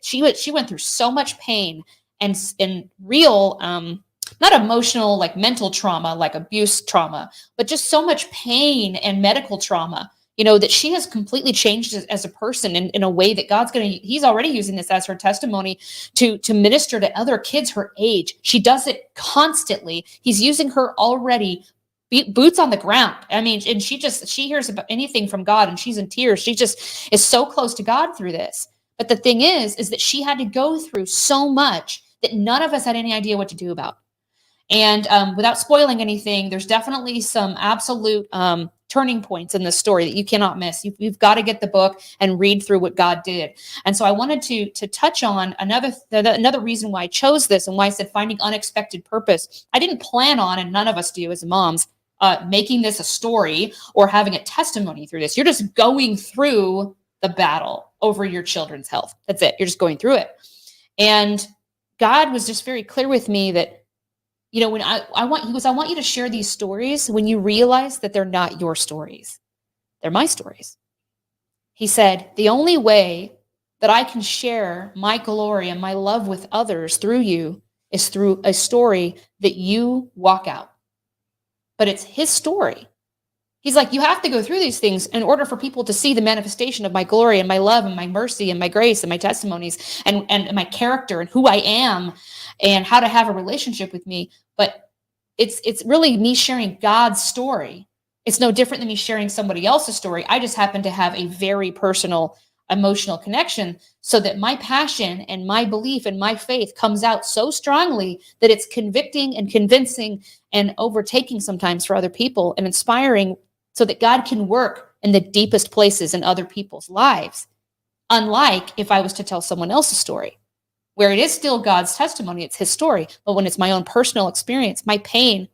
she went through so much pain and real, not emotional, like mental trauma, like abuse trauma, but just so much pain and medical trauma, that she has completely changed as a person in a way that he's already using this as her testimony to minister to other kids her age. She does it constantly. He's using her already, boots on the ground. I mean, and she hears about anything from God and she's in tears. She just is so close to God through this. But the thing is that she had to go through so much that none of us had any idea what to do about. And without spoiling anything, there's definitely some absolute turning points in this story that you cannot miss. You've got to get the book and read through what God did. And so I wanted to touch on another reason why I chose this, and why I said finding unexpected purpose. I didn't plan on, and none of us do as moms, making this a story or having a testimony through this. You're just going through the battle over your children's health. That's it. You're just going through it. And God was just very clear with me that, when I want you to share these stories when you realize that they're not your stories. They're my stories. He said, the only way that I can share my glory and my love with others through you is through a story that you walk out. But it's his story. He's like, you have to go through these things in order for people to see the manifestation of my glory and my love and my mercy and my grace and my testimonies and my character and who I am and how to have a relationship with me. But it's really me sharing God's story. It's no different than me sharing somebody else's story. I just happen to have a very personal, emotional connection, so that my passion and my belief and my faith comes out so strongly that it's convicting and convincing and overtaking sometimes for other people, and inspiring, so that God can work in the deepest places in other people's lives. Unlike if I was to tell someone else's story, where it is still God's testimony, it's his story. But when it's my own personal experience, my pain,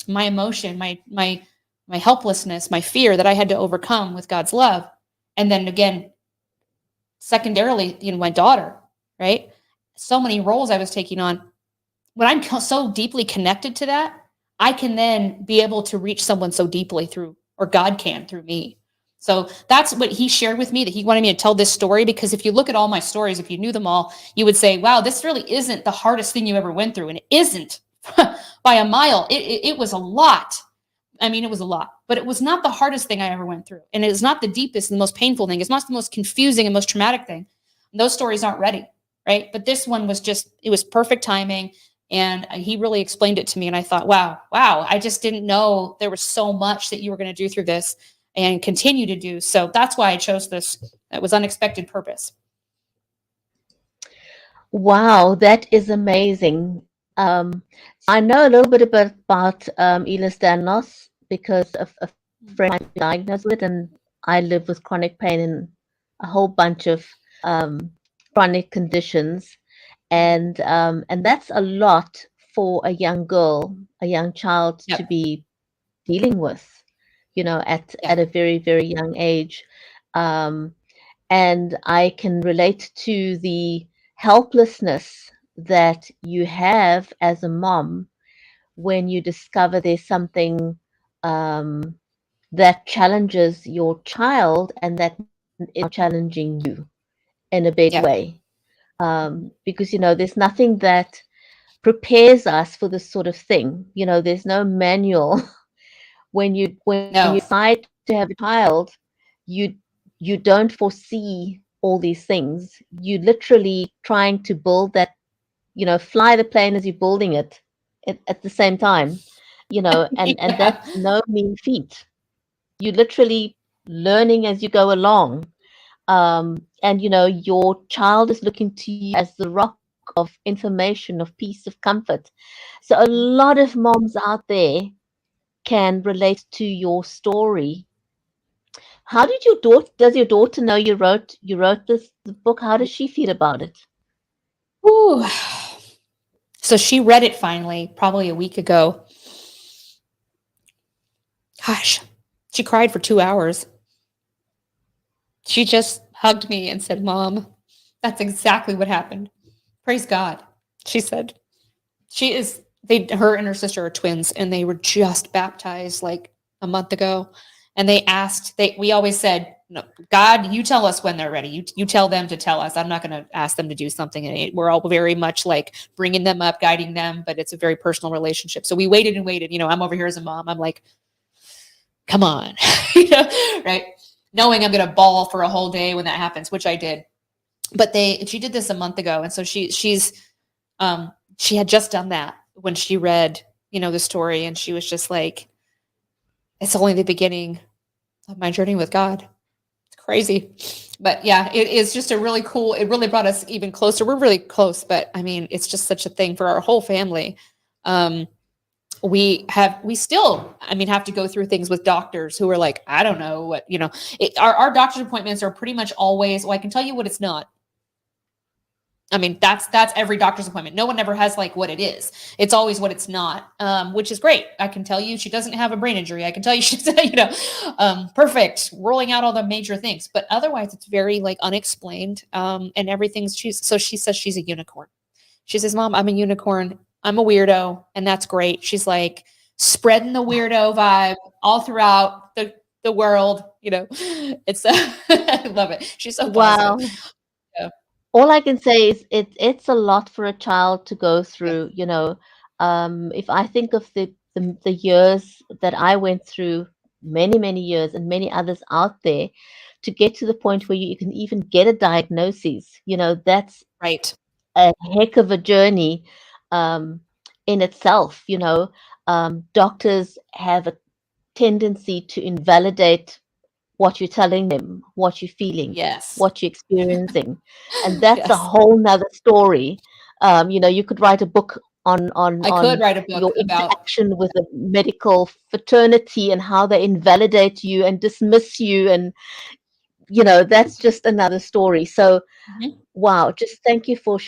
my emotion, my helplessness, my fear that I had to overcome with God's love. And then again, secondarily, my daughter, right? So many roles I was taking on. When I'm so deeply connected to that, I can then be able to reach someone so deeply through, or God can through me. So that's what he shared with me, that he wanted me to tell this story, because if you look at all my stories, if you knew them all, you would say, wow, this really isn't the hardest thing you ever went through. And it isn't by a mile. It was a lot. I mean, it was a lot, but it was not the hardest thing I ever went through. And it is not the deepest and the most painful thing. It's not the most confusing and most traumatic thing. And those stories aren't ready, right? But this one was it was perfect timing. And he really explained it to me. And I thought, wow, I just didn't know there was so much that you were going to do through this and continue to do. So that's why I chose this. It was unexpected purpose. Wow, that is amazing. I know a little bit about Ehlers-Danlos, because a friend was diagnosed with it, and I live with chronic pain and a whole bunch of chronic conditions. And that's a lot for a young girl, a young child to be dealing with, at a very, very young age. Um, and I can relate to the helplessness that you have as a mom when you discover there's something um, that challenges your child and that is challenging you in a big Yeah. way. Because, there's nothing that prepares us for this sort of thing. There's no manual. When you No. decide to have a child, you you don't foresee all these things. You literally trying to build that, fly the plane as you're building it at the same time, and Yeah. that's no mean feat. You literally learning as you go along. And your child is looking to you as the rock of information, of peace, of comfort. So a lot of moms out there can relate to your story. How did does your daughter know you wrote this the book? How does she feel about it? Ooh. So she read it finally, probably a week ago. Gosh, she cried for 2 hours. She just hugged me and said, "Mom, that's exactly what happened. Praise God." She said, her and her sister are twins, and they were just baptized like a month ago. And we always said, "No, God, you tell us when they're ready. You tell them to tell us. I'm not going to ask them to do something." And we're all very much like bringing them up, guiding them, but it's a very personal relationship. So we waited and waited. I'm over here as a mom. I'm like, come on, right? Knowing I'm going to bawl for a whole day when that happens, which I did. But she did this a month ago. And so she had just done that when she read, the story. And she was just like, it's only the beginning of my journey with God. It's crazy. But yeah, it is just it really brought us even closer. We're really close, but I mean, it's just such a thing for our whole family. We still, have to go through things with doctors who are like, I don't know what, our doctor's appointments are pretty much always, well, I can tell you what it's not. That's every doctor's appointment. No one ever has like what it is. It's always what it's not, which is great. I can tell you she doesn't have a brain injury. I can tell you she's, perfect, rolling out all the major things. But otherwise, it's very like unexplained, and everything's so she says she's a unicorn. She says, "Mom, I'm a unicorn. I'm a weirdo, and that's great." She's like spreading the weirdo vibe all throughout the world. It's I love it. She's so positive. Wow. Yeah. All I can say is it's a lot for a child to go through. If I think of the years that I went through, many, many years, and many others out there, to get to the point where you can even get a diagnosis, that's Right. a heck of a journey in itself. Doctors have a tendency to invalidate what you're telling them, what you're feeling, Yes. what you're experiencing, and that's a Yes. whole nother story. You could write a book on I could write a book your about, interaction with a medical fraternity and how they invalidate you and dismiss you, and that's just another story. So Mhm. wow, just thank you for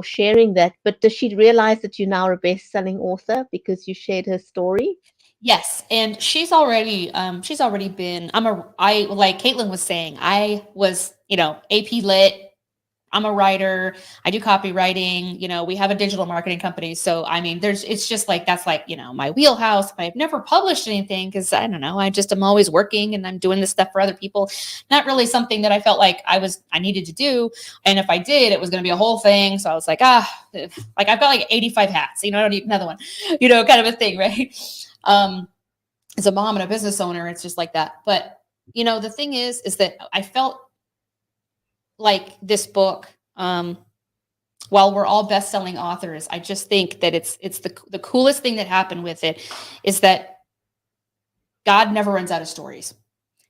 sharing that. But does she realize that you now are a best-selling author because you shared her story? Yes, and she's already been, I like Kaitlin was saying, I was, AP Lit. I'm a writer. I do copywriting. We have a digital marketing company. So, it's just like, that's like, my wheelhouse. But I've never published anything because I don't know. I'm always working and I'm doing this stuff for other people. Not really something that I felt like I needed to do. And if I did, it was going to be a whole thing. So I was like, like I've got like 85 hats, I don't need another one, kind of a thing. Right. As a mom and a business owner, it's just like that. But, the thing is that I felt like this book, while we're all best-selling authors, I just think that it's the coolest thing that happened with it is that God never runs out of stories.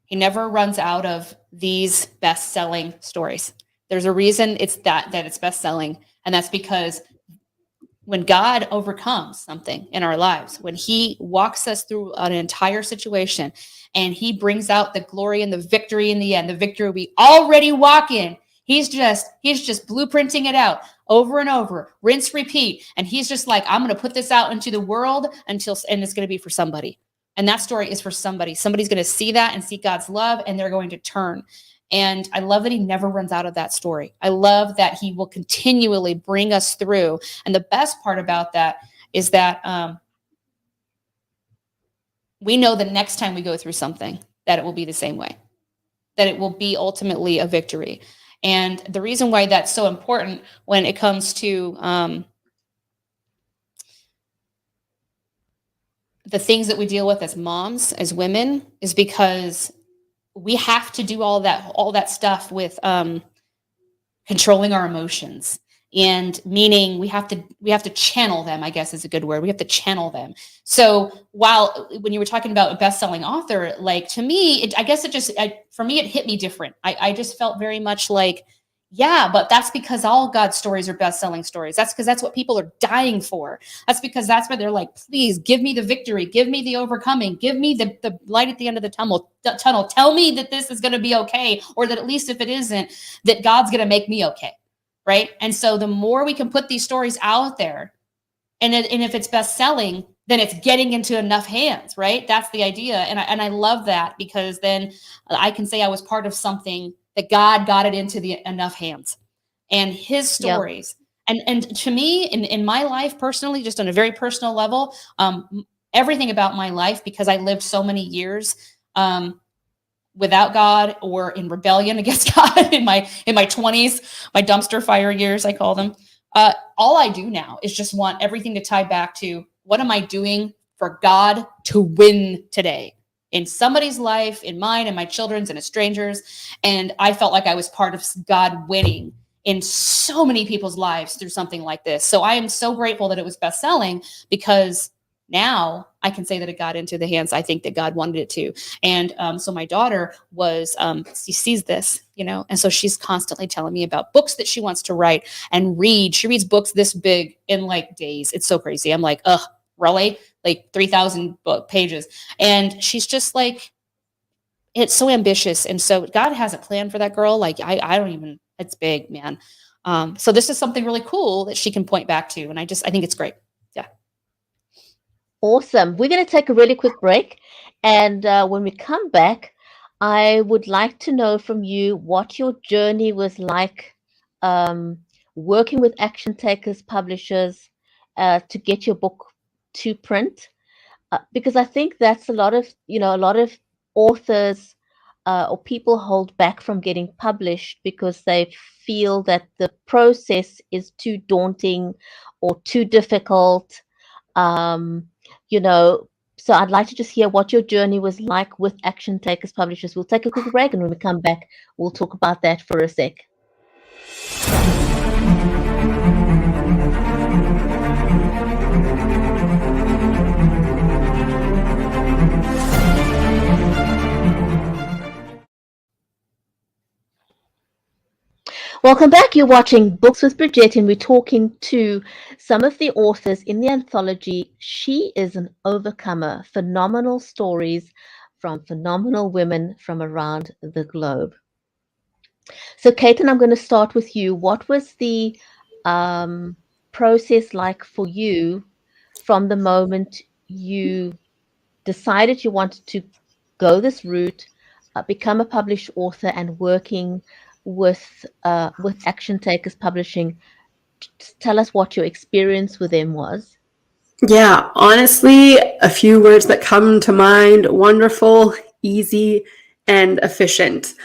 He never runs out of these best-selling stories. There's a reason it's that it's best-selling, and that's because when God overcomes something in our lives, when he walks us through an entire situation and he brings out the glory and the victory in the end, the victory we already walk in, he's just blueprinting it out over and over, rinse, repeat. And he's just like, I'm going to put this out into the world and it's going to be for somebody. And that story is for somebody. Somebody's going to see that and see God's love, and they're going to turn. And I love that he never runs out of that story. I love that he will continually bring us through. And the best part about that is that we know the next time we go through something, that it will be the same way, that it will be ultimately a victory. And the reason why that's so important when it comes to the things that we deal with as moms, as women, is because we have to do all that stuff with controlling our emotions. And meaning we have to channel them, I guess is a good word. We have to channel them. So when you were talking about a best-selling author, like, to me, for me, it hit me different. I just felt very much like, yeah, but that's because all God's stories are best-selling stories. That's because that's what people are dying for. That's because that's where they're like, please give me the victory, give me the overcoming, give me the light at the end of the tunnel. Tell me that this is going to be okay, or that at least if it isn't, that God's going to make me okay. Right. And so the more we can put these stories out there, and if it's best selling, then it's getting into enough hands. Right. That's the idea. And I love that, because then I can say I was part of something that God got it into enough hands, and his stories. Yep. And to me, in my life personally, just on a very personal level, everything about my life, because I lived so many years without God or in rebellion against God in my 20s, my dumpster fire years, I call them. All I do now is just want everything to tie back to, what am I doing for God to win today in somebody's life, in mine, and my children's, and a stranger's. And I felt like I was part of God winning in so many people's lives through something like this. So I am so grateful that it was best selling, because now I can say that it got into the hands I think that God wanted it to. And so my daughter she sees this, and so she's constantly telling me about books that she wants to write and read. She reads books this big in like days. It's so crazy. I'm like, ugh, really? Like 3,000 book pages. And she's just like, it's so ambitious. And so God has a plan for that girl. Like I don't even, it's big, man. So this is something really cool that she can point back to. And I think it's great. Yeah. Awesome. We're going to take a really quick break. And when we come back, I would like to know from you what your journey was like working with Action Takers publishers to get your book to print. Because I think that's a lot of authors or people hold back from getting published because they feel that the process is too daunting or too difficult. So I'd like to just hear what your journey was like with Action Takers publishers. We'll take a quick break, and when we come back, we'll talk about that for a sec. Welcome back. You're watching Books with Bridget, and we're talking to some of the authors in the anthology She is an Overcomer, phenomenal stories from phenomenal women from around the globe. So, Kaitlin, I'm going to start with you. What was the process like for you from the moment you decided you wanted to go this route, become a published author, and working with Action Takers Publishing? Tell us what your experience with them was. Yeah, honestly, a few words that come to mind: wonderful, easy, and efficient.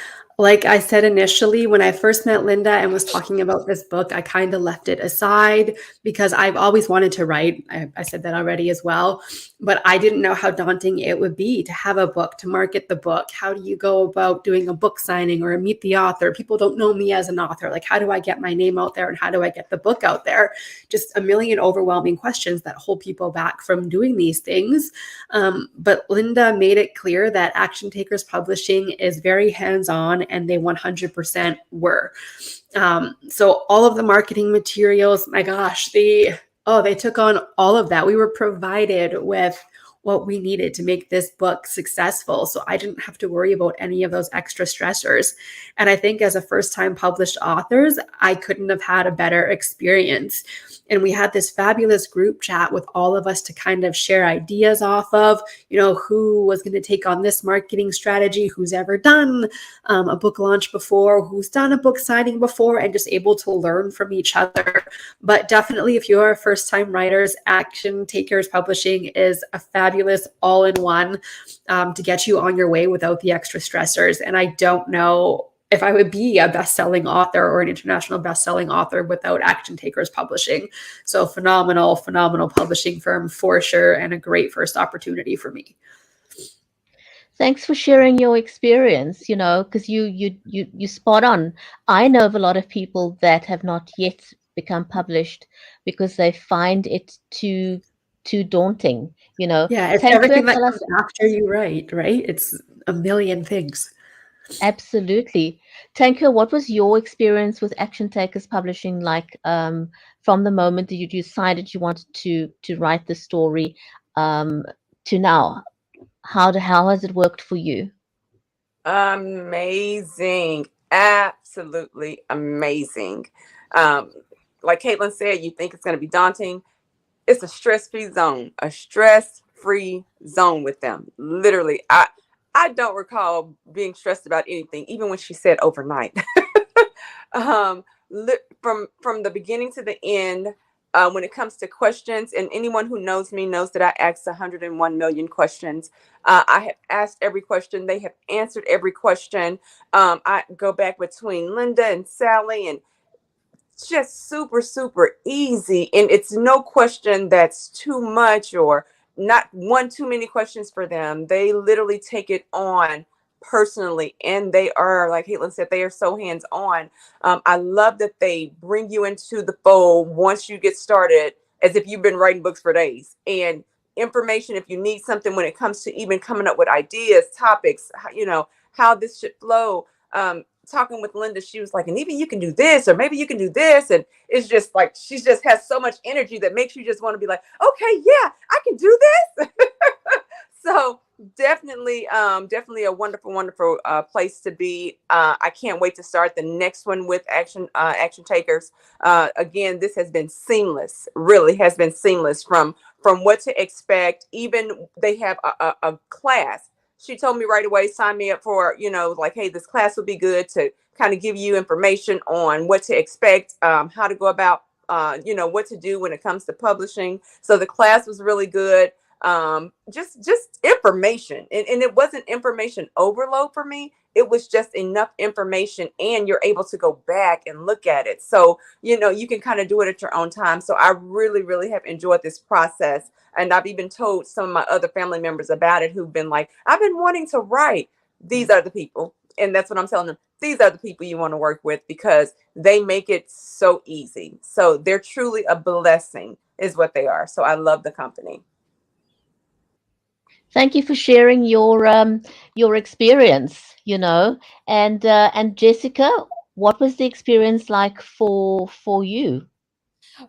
Like I said initially, when I first met Linda and was talking about this book, I kind of left it aside because I've always wanted to write. I said that already as well, but I didn't know how daunting it would be to have a book, to market the book. How do you go about doing a book signing or meet the author? People don't know me as an author. Like, how do I get my name out there, and how do I get the book out there? Just a million overwhelming questions that hold people back from doing these things. But Linda made it clear that Action Takers Publishing is very hands-on, and they 100% were. So all of the marketing materials, my gosh, they took on all of that. We were provided with what we needed to make this book successful. So I didn't have to worry about any of those extra stressors. And I think as a first-time published authors, I couldn't have had a better experience. And we had this fabulous group chat with all of us to kind of share ideas off of, who was going to take on this marketing strategy, who's ever done a book launch before, who's done a book signing before, and just able to learn from each other. But definitely, if you're first-time writers, Action Takers Publishing is a fabulous all-in-one to get you on your way without the extra stressors. And I don't know if I would be a best-selling author or an international best-selling author without Action Takers Publishing. So phenomenal publishing firm for sure, and a great first opportunity for me. Thanks for sharing your experience, because you spot on. I know of a lot of people that have not yet become published because they find it too daunting, Yeah, it's everything that comes after you write, right? It's a million things. Absolutely. Tanka, what was your experience with Action Takers Publishing like from the moment that you decided you wanted to write the story to now? How has it worked for you? Amazing. Absolutely amazing. Like Kaitlin said, you think it's going to be daunting. It's a stress-free zone, with them. Literally, I don't recall being stressed about anything, even when she said overnight. From the beginning to the end, when it comes to questions, and anyone who knows me knows that I ask 101 million questions. I have asked every question. They have answered every question. I go back between Linda and Sally, and it's just super, super easy. And it's no question that's too much or not one too many questions for them. They literally take it on personally, and they are, like Kaitlin said, they are so hands-on. I love that they bring you into the fold once you get started, as if you've been writing books for days. And information, if you need something when it comes to even coming up with ideas, topics, how this should flow. Talking with Linda, she was like, and even you can do this, or maybe you can do this. And it's just like, she just has so much energy that makes you just want to be like, okay, yeah, I can do this. So definitely a wonderful place to be. I can't wait to start the next one with Action Takers. Again, this has been seamless, really has been seamless from what to expect. Even they have a class. She told me right away, sign me up for, like, hey, this class would be good to kind of give you information on what to expect, how to go about, what to do when it comes to publishing. So the class was really good. Just information. And it wasn't information overload for me. It was just enough information, and you're able to go back and look at it. So, you can kind of do it at your own time. So I really, really have enjoyed this process. And I've even told some of my other family members about it who've been like, I've been wanting to write. These are the people. And that's what I'm telling them. These are the people you want to work with, because they make it so easy. So they're truly a blessing is what they are. So I love the company. Thank you for sharing your experience, and Jessica, what was the experience like for you?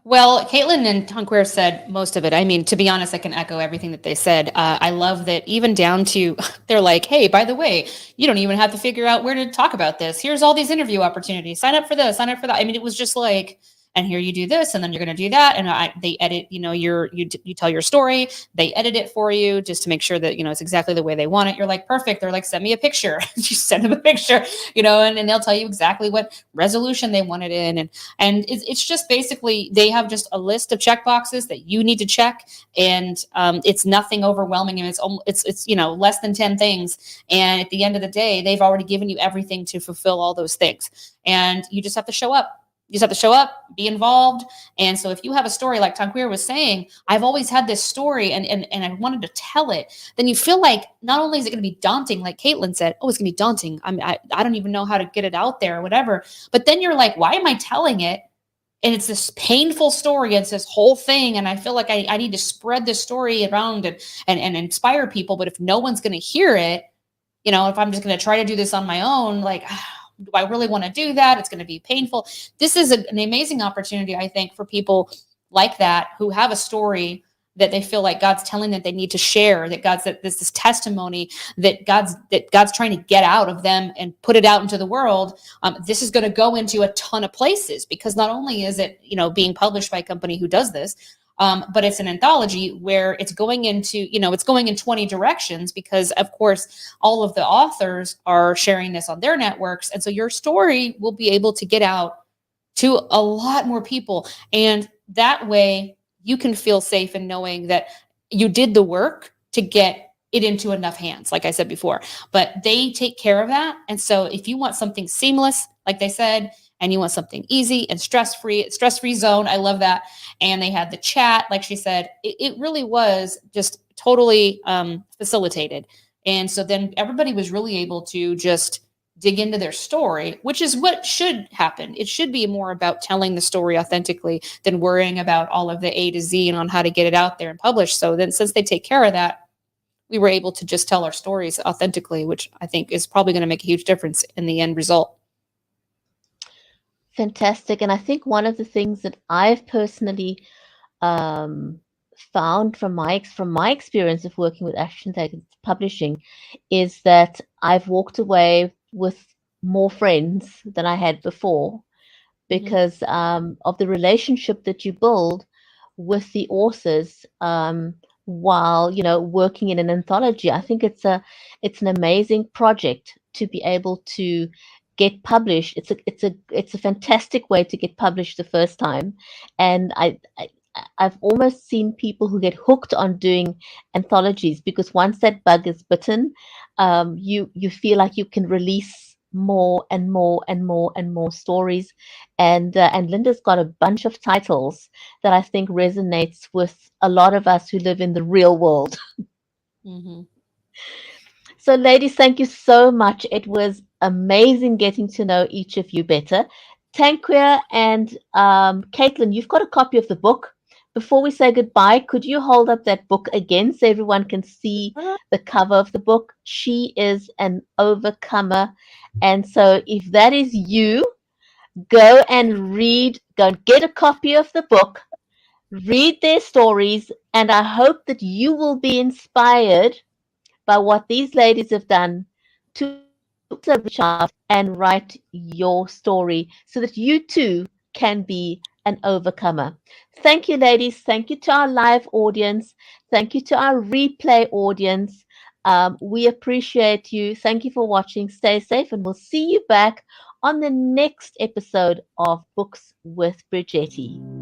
Well, Kaitlin and Tonquer said most of it. I mean, to be honest, I can echo everything that they said. I love that, even down to, they're like, hey, by the way, you don't even have to figure out where to talk about this. Here's all these interview opportunities. Sign up for this, sign up for that. I mean, it was just like, and here you do this, and then you're going to do that. And they edit, you tell your story, they edit it for you just to make sure that, it's exactly the way they want it. You're like, perfect. They're like, send me a picture. You send them a picture, and they'll tell you exactly what resolution they want it in. And it's just basically, they have just a list of check boxes that you need to check. And it's nothing overwhelming. And it's less than 10 things. And at the end of the day, they've already given you everything to fulfill all those things. And you just have to show up. You just have to show up, be involved. And so if you have a story, like Tonquer was saying, I've always had this story and I wanted to tell it, then you feel like not only is it going to be daunting, like Kaitlin said, oh, it's going to be daunting. I don't even know how to get it out there or whatever. But then you're like, why am I telling it? And it's this painful story. It's this whole thing. And I feel like I need to spread this story around and inspire people. But if no one's going to hear it, if I'm just going to try to do this on my own, like, do I really want to do that? It's going to be painful. This is an amazing opportunity, I think, for people like that who have a story that they feel like God's telling them they need to share, that there's this testimony that God's trying to get out of them and put it out into the world. This is going to go into a ton of places, because not only is it, being published by a company who does this, but it's an anthology where it's going into, it's going in 20 directions, because of course all of the authors are sharing this on their networks. And so your story will be able to get out to a lot more people. And that way you can feel safe in knowing that you did the work to get it into enough hands, like I said before. But they take care of that. And so if you want something seamless, like they said, and you want something easy and stress-free zone, I love that. And they had the chat, like she said, it really was just totally facilitated. And so then everybody was really able to just dig into their story, which is what should happen. It should be more about telling the story authentically than worrying about all of the A to Z and on how to get it out there and publish. So then since they take care of that, we were able to just tell our stories authentically, which I think is probably going to make a huge difference in the end result. Fantastic. And I think one of the things that I've personally found from my experience of working with Action Taken Publishing is that I've walked away with more friends than I had before, because of the relationship that you build with the authors while working in an anthology. I think it's an amazing project to be able to get published. It's a fantastic way to get published the first time, and I've almost seen people who get hooked on doing anthologies, because once that bug is bitten, you feel like you can release more and more and more and more stories. And Linda's got a bunch of titles that I think resonates with a lot of us who live in the real world. So, ladies, thank you so much. It was amazing getting to know each of you better. Tanquia and Kaitlin, you've got a copy of the book. Before we say goodbye, could you hold up that book again so everyone can see the cover of the book? She is an overcomer. And so if that is you, go and get a copy of the book, read their stories, and I hope that you will be inspired by what these ladies have done to reach out and write your story so that you too can be an overcomer. Thank you, ladies. Thank you to our live audience. Thank you to our replay audience. We appreciate you. Thank you for watching. Stay safe, and we'll see you back on the next episode of Books with Brigetti.